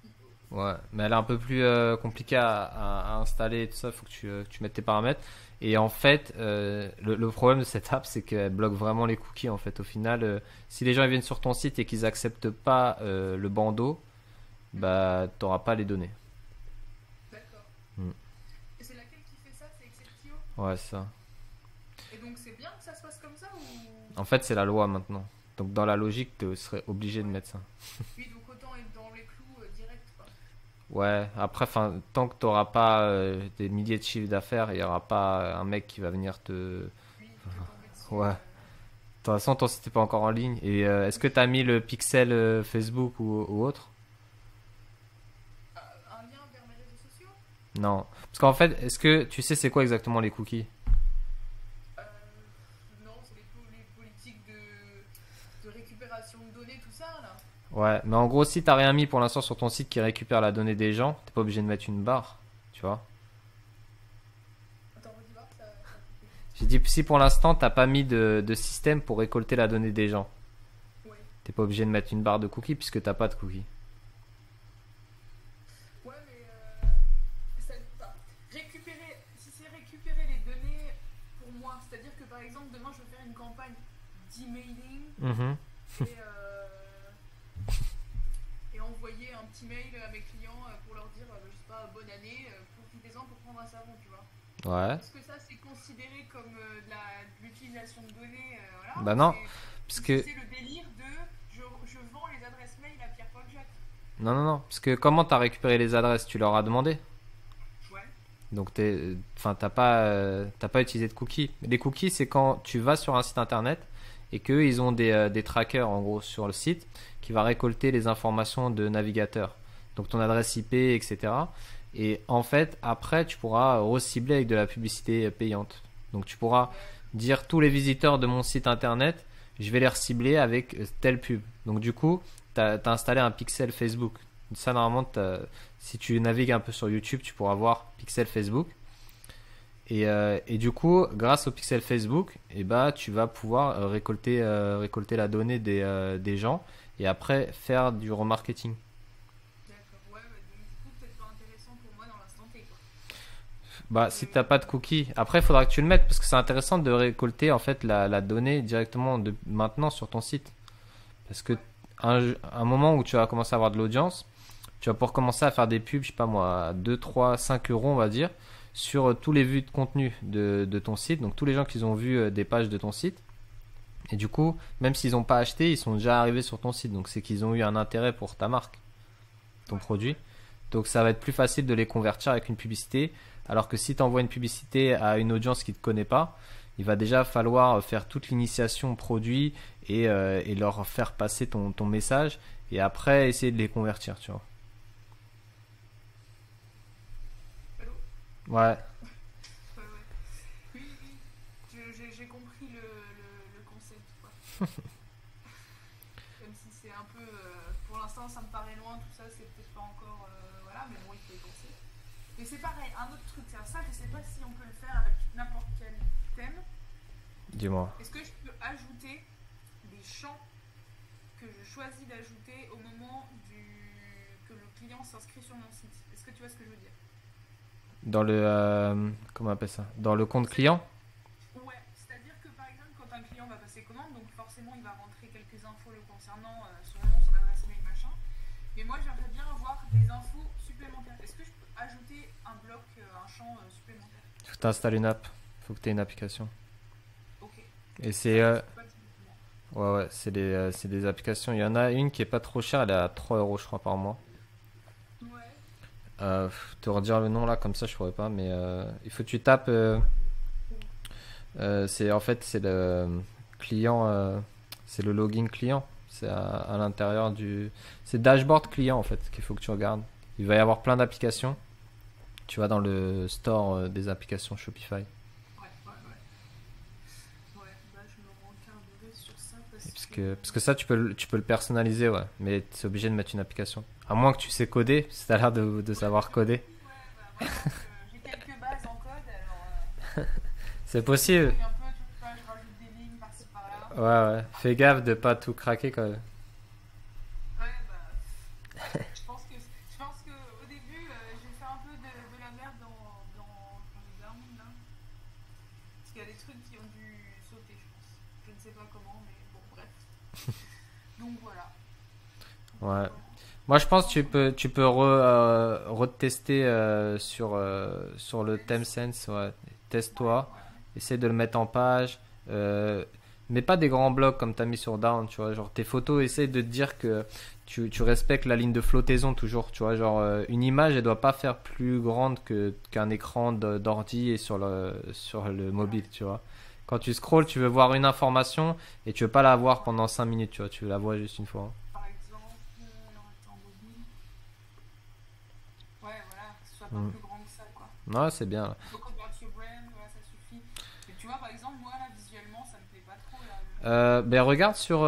IO. Ouais, mais elle est un peu plus compliquée à installer et tout ça. Faut que tu mettes tes paramètres. Et en fait, le problème de cette app, c'est qu'elle bloque vraiment les cookies. En fait, au final, si les gens ils viennent sur ton site et qu'ils acceptent pas le bandeau, bah, t'auras pas les données. D'accord. Mm. Et c'est laquelle qui fait ça? C'est Exceptio? Ouais, c'est ça. Et donc c'est bien que ça se passe comme ça ou... En fait, c'est la loi maintenant. Donc, dans la logique, tu serais obligé de Ouais. mettre ça. Oui, donc autant être dans les clous direct, quoi. Ouais, après, tant que tu n'auras pas des milliers de chiffres d'affaires, il n'y aura pas un mec qui va venir te... Oui, te tomber dessus. Ouais. De toute façon, ton site n'est pas encore en ligne. Et est-ce que tu as mis le pixel Facebook ou autre? Un lien vers mes réseaux sociaux? Non. Parce qu'en fait, est-ce que tu sais c'est quoi exactement les cookies? Euh, non, c'est les politiques de récupération de données, tout ça, là. Ouais, mais en gros, si t'as rien mis pour l'instant sur ton site qui récupère la donnée des gens, t'es pas obligé de mettre une barre, tu vois. Attends, redis voir, ça a coupé. J'ai dit si pour l'instant t'as pas mis de système pour récolter la donnée des gens, Ouais. t'es pas obligé de mettre une barre de cookies puisque t'as pas de cookies. Ouais, mais ça, enfin, récupérer, si c'est récupérer les données pour moi, c'est-à-dire que par exemple, demain je veux faire une campagne d'emailing Mhm. et, et envoyer un petit mail à mes clients pour leur dire, je sais pas, bonne année, profitez-en pour prendre un savon, tu vois. Ouais. Est-ce que ça c'est considéré comme de l'utilisation de données, voilà, Bah ou non, ou parce si que c'est le délire de je vends les adresses mail à Pierre-Paul Jacques? non, parce que comment t'as récupéré les adresses? Tu leur as demandé. Ouais, Donc enfin t'as pas utilisé de cookies. Les cookies c'est quand tu vas sur un site internet et qu'eux ils ont des trackers en gros sur le site qui va récolter les informations de navigateur. Donc ton adresse IP, etc. Et en fait après tu pourras recibler avec de la publicité payante. Donc tu pourras dire tous les visiteurs de mon site internet, je vais les recibler avec telle pub. Donc du coup t'as installé un pixel Facebook. Ça normalement si tu navigues un peu sur YouTube, tu pourras voir Pixel Facebook. Et du coup, grâce au Pixel Facebook, eh ben, tu vas pouvoir récolter la donnée des gens et après faire du remarketing. d'accord, ouais, ouais, donc du coup peut-être pas intéressant pour moi dans l'instant T, quoi. Bah, si t'as pas de cookies, après il faudra que tu le mettes parce que c'est intéressant de récolter en fait la donnée directement maintenant sur ton site. Parce que Ouais, un moment où tu vas commencer à avoir de l'audience, tu vas pouvoir commencer à faire des pubs, je sais pas moi, à 2, 3, 5 euros on va dire, sur tous les vues de contenu de ton site. Donc tous les gens qui ont vu des pages de ton site. Et du coup, même s'ils n'ont pas acheté, ils sont déjà arrivés sur ton site. Donc c'est qu'ils ont eu un intérêt pour ta marque, ton ouais, produit. ouais. Donc ça va être plus facile de les convertir avec une publicité. Alors que si tu envoies une publicité à une audience qui ne te connaît pas, il va déjà falloir faire toute l'initiation produit et leur faire passer ton message. Et après, essayer de les convertir, tu vois. Allô? Ouais, Ouais, ouais. Oui, oui, j'ai compris le concept, quoi. Même si c'est un peu. Pour l'instant, ça me paraît loin, tout ça, c'est peut-être pas encore. Voilà, mais bon, il faut y penser. Et c'est pareil, un autre truc, c'est ça, je sais pas si on peut le faire avec n'importe quel thème. dis-moi. Est-ce que je peux ajouter des champs que je choisis d'ajouter au moment que le client s'inscrit sur mon site? Est-ce que tu vois ce que je veux dire? Dans le... comment on appelle ça? Dans le compte client? Ouais, c'est-à-dire que par exemple, quand un client va passer commande, donc forcément il va rentrer quelques infos le concernant, son nom, son adresse mail, machin. Mais moi j'aimerais bien avoir des infos supplémentaires. Est-ce que je peux ajouter un bloc, un champ supplémentaire? Faut que tu installes une app. Faut que tu aies une application. Ok. Et Ça, c'est... je sais pas typiquement. ouais, c'est des applications. Il y en a une qui est pas trop chère, elle est à 3 euros, je crois, par mois. Ouais. Te redire le nom là, comme ça, je pourrais pas, mais il faut que tu tapes. C'est en fait, c'est le client, c'est le login client. C'est à l'intérieur du. C'est dashboard client en fait qu'il faut que tu regardes. Il va y avoir plein d'applications. Tu vas dans le store des applications Shopify. Ouais, ouais, ouais. Ouais, bah je me rencarderai sur ça Et parce que. parce que ça, tu peux le personnaliser, ouais. Mais tu es obligé de mettre une application. À moins que tu sais coder, si tu as l'air de savoir coder. Ouais, bah voilà, donc, j'ai quelques bases en code, alors C'est je me possible. débrouille un peu, tu vois, je rajoute des lignes par-ci par-là. Ouais, ouais. Fais gaffe de pas tout craquer quand même. Ouais, bah, je pense que au début, j'ai fait un peu de la merde dans les down, là. Parce qu'il y a des trucs qui ont dû sauter, je pense. Je ne sais pas comment, mais bon, bref. Donc voilà. Ouais. Voilà. Moi, je pense que tu peux retester sur le ThemeSense. Ouais. Ouais, Teste-toi. ouais. Essaie de le mettre en page. Euh, mais pas des grands blocs comme tu as mis sur Down. Tu vois, genre tes photos, essaie de te dire que tu respectes la ligne de flottaison toujours. Tu vois, genre une image, elle doit pas faire plus grande qu'un écran d'ordi et sur le Ouais. mobile. Tu vois. Quand tu scrolles, tu veux voir une information et tu veux pas la voir Ouais. pendant 5 minutes. Tu vois, tu veux la voir juste une fois. Par exemple, alors attends, mobile. Ouais, voilà, que ce soit pas Hmm. plus grand que ça, quoi. Ouais, c'est bien. Talk about your brand, voilà, ça suffit. Mais tu vois, par exemple, moi, là, visuellement, ça me plaît pas trop, là. Ben regarde sur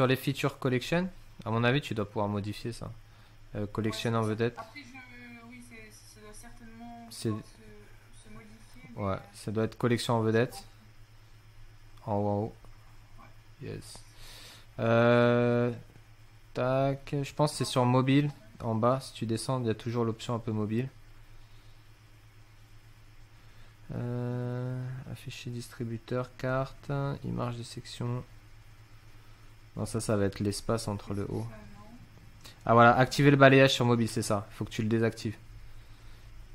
les feature collection. À mon avis, tu dois pouvoir modifier ça. Ouais, Collection en vedette. après, oui, ça doit certainement C'est, pouvoir se modifier, mais ouais, ça doit être collection en vedette. bon, En haut, en haut. ouais. Yes. Euh, tac. Je pense que c'est sur mobile. En bas, si tu descends, il y a toujours l'option un peu mobile. Afficher distributeur, carte, image de section. Non, ça va être l'espace entre Qu'est-ce le que haut. ça, non? Ah voilà, activer le balayage sur mobile, c'est ça. Il faut que tu le désactives.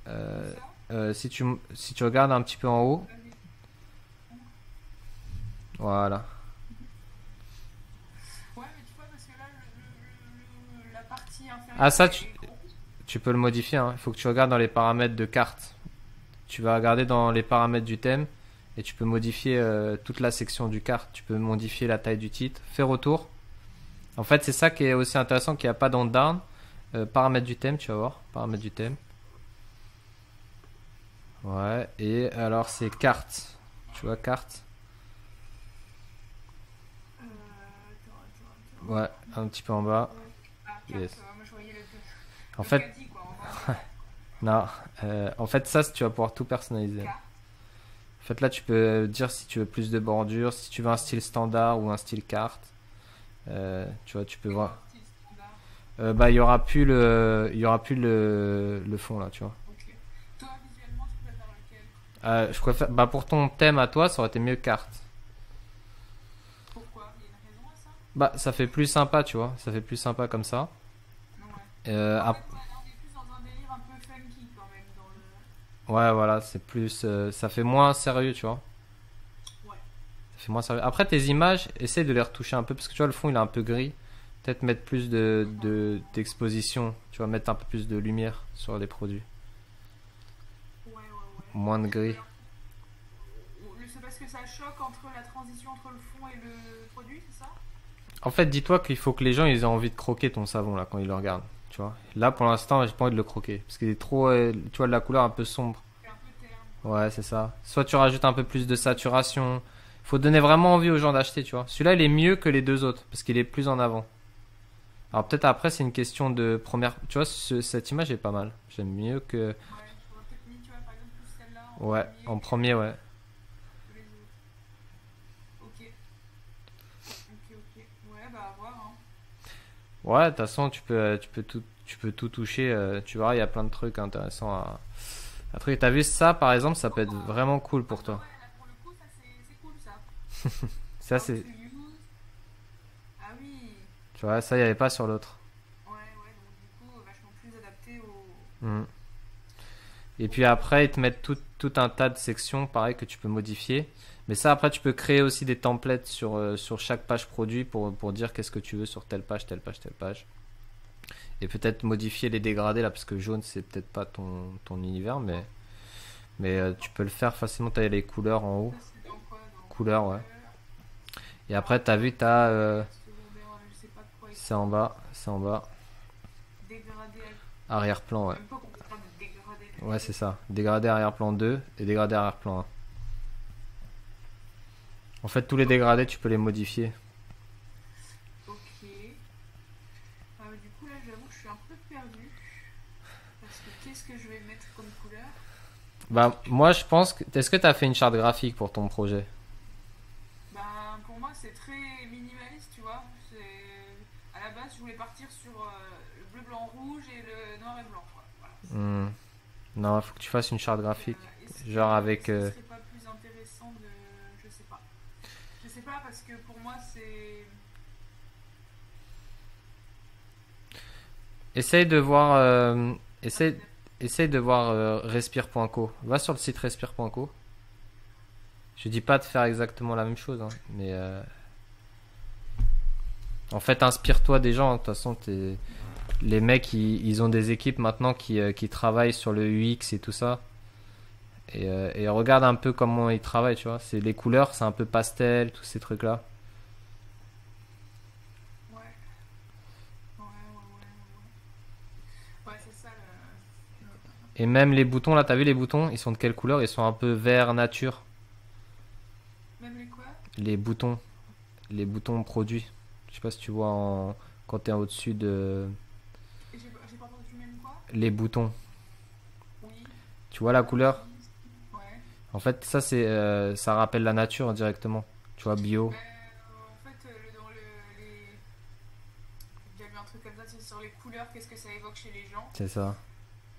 Où Euh, ça? si tu regardes un petit peu en haut, Là, voilà. ouais, mais tu vois, parce que là, la partie Ah, inférieure ça, est grosse. tu peux le modifier, hein. Il faut que tu regardes dans les paramètres de carte. Tu vas regarder dans les paramètres du thème et tu peux modifier toute la section du carte. Tu peux modifier la taille du titre. Fais retour. En fait, c'est ça qui est aussi intéressant qu'il n'y a pas dans le down. Paramètres du thème, tu vas voir. Paramètres du thème. Ouais. Et alors, c'est carte. Tu vois, carte. Attends. Ouais, un petit peu en bas. Ouais. Ah, carte, Yes. moi je voyais En le fait, caddie, quoi, en vrai. non. En fait, ça, tu vas pouvoir tout personnaliser. Carte. En fait, là, tu peux dire si tu veux plus de bordure, si tu veux un style standard ou un style carte. Tu vois, tu peux C'est voir. quoi, style standard? Bah, il y aura plus le fond là, tu vois. Ok. Toi, visuellement, tu préfères lequel? Je préfère. Bah, pour ton thème à toi, ça aurait été mieux carte. Pourquoi? Il y a une raison à ça? Bah, ça fait plus sympa, tu vois. Ça fait plus sympa comme ça. Ouais. Euh, En fait, ap- on est plus dans un délire un peu funky quand même dans le. ouais, voilà, c'est plus. Ça fait moins sérieux, tu vois. Ouais. Ça fait moins sérieux. Après, tes images, essaie de les retoucher un peu parce que tu vois, le fond il est un peu gris. Peut-être mettre plus d'exposition, tu vas mettre un peu plus de lumière sur les produits. Ouais, ouais, ouais. Moins de gris. Alors, c'est parce que ça choque entre la transition entre le fond et le produit, c'est ça? En fait, dis-toi qu'il faut que les gens ils aient envie de croquer ton savon là quand ils le regardent. Tu vois. Là, pour l'instant, j'ai pas envie de le croquer. Parce qu'il est trop, tu vois, de la couleur un peu sombre. C'est un peu terne, quoi. Ouais, c'est ça. Soit tu rajoutes un peu plus de saturation. Faut donner vraiment envie aux gens d'acheter, tu vois. Celui-là, il est mieux que les deux autres. Parce qu'il est plus en avant. Alors peut-être après, c'est une question de première. Tu vois, cette image est pas mal. J'aime mieux que. Ouais, j'aurais peut-être mis, tu vois, par exemple, plus celle-là en Ouais, premier en premier, ouais. que les autres. Ok, ok, ok. Ouais, bah à voir, hein. Ouais, de toute façon, tu peux tout toucher. Tu verras, il y a plein de trucs intéressants à truc. T'as vu ça, par exemple, ça peut être vraiment cool Ah pour bah toi. ouais, là pour le coup, ça c'est cool ça. Ça, How to c'est. use. Ah oui. Tu vois, ça, il n'y avait pas sur l'autre. Ouais, ouais, donc du coup, vachement plus adapté au. Hmm. Et Au puis après, ils te mettent tout un tas de sections, pareil, que tu peux modifier. Mais ça, après, tu peux créer aussi des templates sur chaque page produit pour dire qu'est-ce que tu veux sur telle page, telle page, telle page. Et peut-être modifier les dégradés là, parce que jaune, c'est peut-être pas ton univers, mais tu peux le faire facilement. Tu as les couleurs en haut. Ça, c'est dans quoi? Dans Couleurs, ouais. couleur. Et après, tu as vu, tu as. Secondaire, je sais pas de quoi il C'est en bas, c'est en bas. dégradé. Arrière-plan, ouais. Même pas qu'on parle de dégradé. Ouais, c'est ça. Dégradé arrière-plan 2 et dégradé arrière-plan 1. En fait, tous les dégradés, tu peux les modifier. Ok. Du coup, là, j'avoue que je suis un peu perdue. Parce que qu'est-ce que je vais mettre comme couleur? Bah, moi, je pense que. Est-ce que tu as fait une charte graphique pour ton projet? Ben, pour moi, c'est très minimaliste, tu vois. À la base, je voulais partir sur le bleu, blanc, rouge et le noir et blanc, quoi. Voilà. Hmm. Non, il faut que tu fasses une charte graphique. Genre Est-ce avec. que ce serait pas plus intéressant de. Je sais pas. Je sais pas parce que pour moi, c'est. Essaye de voir. Essaye de voir respire.co. Va sur le site respire.co. Je dis pas de faire exactement la même chose, hein, mais en fait, inspire-toi des gens. De toute façon, les mecs, ils ont des équipes maintenant qui travaillent sur le UX et tout ça. Et regarde un peu comment ils travaillent, tu vois. C'est les couleurs, c'est un peu pastel, tous ces trucs-là. Ouais. Ouais, ouais, ouais, ouais. Ouais, c'est ça le. Et même les boutons, là, t'as vu les boutons? Ils sont de quelle couleur? Ils sont un peu vert nature. Même les quoi? Les boutons. Les boutons produits. Je sais pas si tu vois quand t'es au-dessus de. J'ai pas entendu même quoi? Les boutons. Oui. Tu vois la couleur? Ouais. En fait, ça, ça rappelle la nature directement. Tu vois, bio. En fait, dans les. J'ai vu un truc comme ça, c'est sur les couleurs, qu'est-ce que ça évoque chez les gens. C'est ça.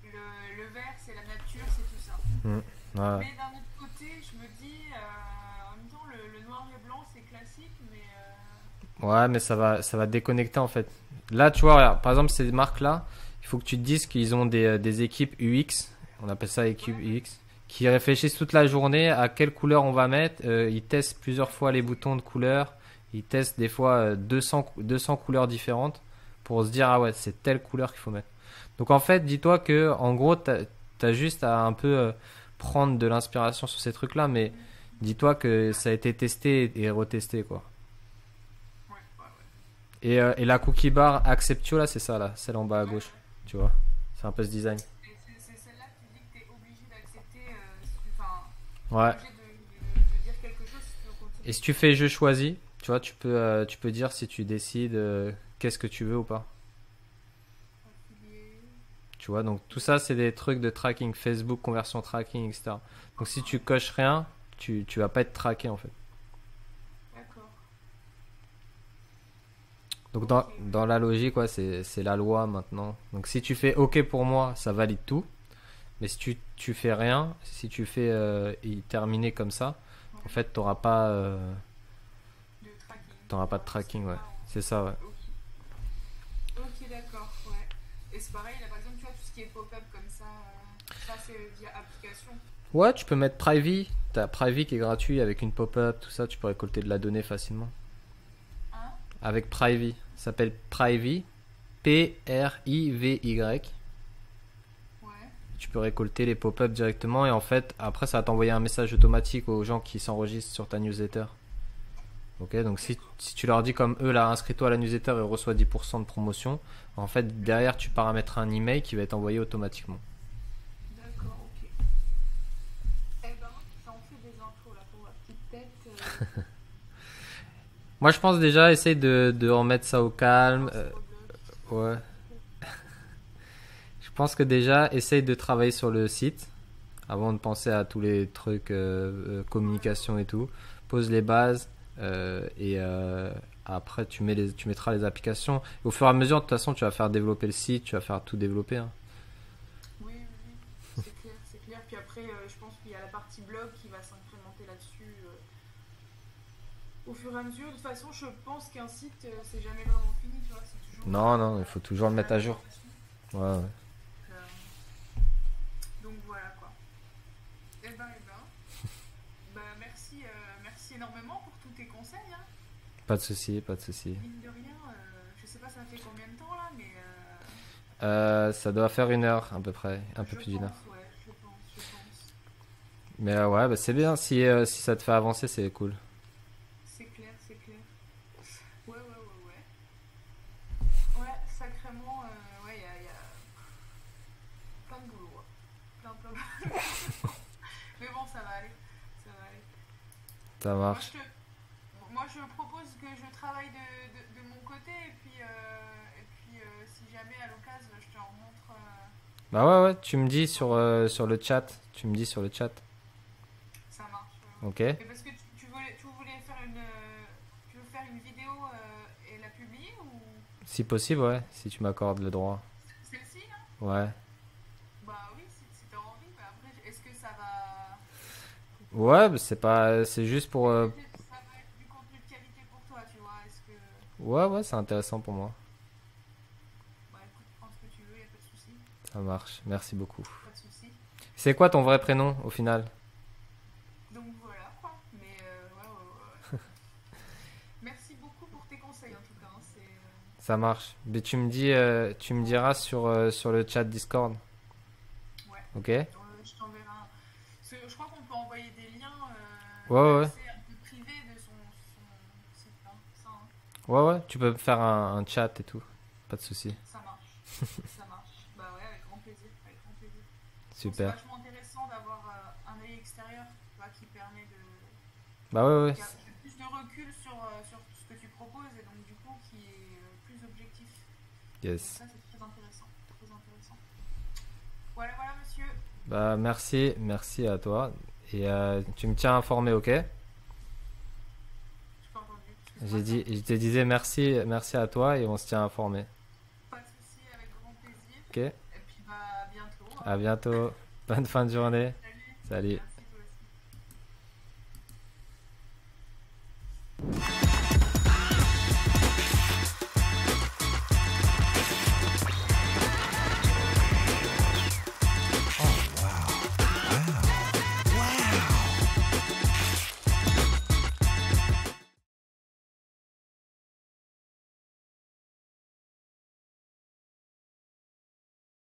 Le vert, c'est la nature, c'est tout ça. Mm. Voilà. Mais d'un autre côté, je me dis, en même temps, le noir et blanc, c'est classique, mais. Ouais, mais ça va déconnecter en fait. Là, tu vois, regarde, par exemple, ces marques-là, il faut que tu te dises qu'ils ont des équipes UX, on appelle ça équipe Ouais, UX, qui réfléchissent toute la journée à quelle couleur on va mettre. Ils testent plusieurs fois les boutons de couleur. Ils testent des fois 200 couleurs différentes pour se dire, ah ouais, c'est telle couleur qu'il faut mettre. Donc en fait, dis-toi que en gros, t'as juste à un peu prendre de l'inspiration sur ces trucs-là, mais dis-toi que ça a été testé et retesté, quoi. ouais, ouais. Et la cookie bar Acceptio, là, c'est ça, là, celle en bas à Ouais, gauche. ouais. Tu vois, c'est un peu ce design. Et c'est celle-là que tu dis que tu es obligé d'accepter, enfin, Ouais. obligé de dire quelque chose si tu veux Et continuer. si tu fais je choisis, tu vois, tu peux dire si tu décides qu'est-ce que tu veux ou pas. Affilié. Tu vois, donc tout ça, c'est des trucs de tracking, Facebook, conversion tracking, etc. Donc si tu coches rien, tu vas pas être traqué en fait. D'accord. Donc Ok, ouais. dans la logique, ouais, c'est la loi maintenant. Donc si tu fais OK pour moi, ça valide tout. Mais si tu fais rien, si tu fais terminer comme ça, en Ouais. fait, De tracking. t'auras pas de Voilà, tracking, c'est ouais. pas C'est ça, ouais. Ok, d'accord, ouais. Et c'est pareil, là par exemple, tu vois, tout ce qui est pop-up comme ça c'est via application. Ouais, tu peux mettre Privy. T'as Privy qui est gratuit avec une pop-up, tout ça, tu peux récolter de la donnée facilement. Hein? avec Privy. Ça s'appelle Privy. Privy. Ouais. Tu peux récolter les pop-up directement et en fait, après, ça va t'envoyer un message automatique aux gens qui s'enregistrent sur ta newsletter. Ok, donc si tu leur dis comme eux, là, inscris-toi à la newsletter et reçois 10% de promotion, en fait, derrière, tu paramètres un email qui va être envoyé automatiquement. D'accord, ok. Eh ben, ça en fait des infos là pour ma petite tête. Moi, je pense déjà, essaye de remettre ça au calme. Ouais. Je pense que déjà, essaye de travailler sur le site avant de penser à tous les trucs communication et tout. Pose les bases et après tu mettras les applications. Et au fur et à mesure, de toute façon, tu vas faire développer le site, tu vas faire tout développer, hein. Oui, oui, oui, c'est clair, c'est clair. Puis après, je pense qu'il y a la partie blog qui va s'incrémenter là-dessus au fur et à mesure. De toute façon, je pense qu'un site, c'est jamais vraiment fini, tu vois. C'est toujours Non, non, il faut toujours le mettre à jour. Ouais, ouais. Donc voilà quoi. Eh ben, bah, merci, merci énormément pour tous tes conseils. Hein. Pas de souci, pas de souci. Mine de rien, je sais pas ça fait combien de temps là, mais Ça doit faire 1 heure à peu près, un peu je plus d'1 heure. pense, ouais, je pense. Mais ouais, bah, c'est bien. Si ça te fait avancer, c'est cool. C'est clair, c'est clair. Ouais, ouais, ouais, ouais. Ouais, sacrément, ouais, il y a plein de boulot. Ouais. Plein. Mais bon, ça va aller. Ça va aller. Ça marche. Moi, je propose que je travaille de mon côté et puis si jamais à l'occasion, je te remontre. Bah ouais, ouais, tu me dis sur le chat. Tu me dis sur le chat. Ça marche. Ok? Et parce que tu voulais faire tu veux faire une vidéo et la publier ou Si possible, ouais, si tu m'accordes le droit. celle-ci là? Ouais. Bah oui, si t'as envie. Bah après, est-ce que ça va. Ouais, bah, c'est juste pour. Ça va être du contenu de qualité pour toi, tu vois? Est-ce que. Ouais, ouais, c'est intéressant pour moi. Bah écoute, prends ce que tu veux, y a pas de souci. Ça marche. Merci beaucoup. Pas de souci. C'est quoi ton vrai prénom au final? Donc voilà quoi. Mais ouais. Merci beaucoup pour tes conseils en tout cas. Hein, Ça marche. Mais tu me diras sur le chat Discord. ouais. Ok? Ouais, Je t'enverrai un. Je crois qu'on peut envoyer des liens ouais, ouais. d'accès un peu privé de son site. Hein. Ça, hein. Ouais, ouais. Tu peux me faire un chat et tout. Pas de souci. Ça marche. Ça marche. Bah ouais, avec grand plaisir. Avec grand plaisir. Je trouve que Super. c'est vachement intéressant d'avoir un œil extérieur tu vois, qui permet de. Bah ouais, ouais. Qui a plus de recul sur ce que tu proposes et donc du coup qui est plus objectif. Donc Yes. ça, c'est très intéressant. Très intéressant. Voilà, voilà, monsieur. Bah merci à toi. Et tu me tiens informé, ok? Je pas entendu. Excuse-moi. Je te disais merci à toi et on se tient informé. Pas de souci, avec grand plaisir. Ok? Et puis bah à bientôt. Hein. À bientôt. Bonne fin de journée. Salut. Salut. Merci.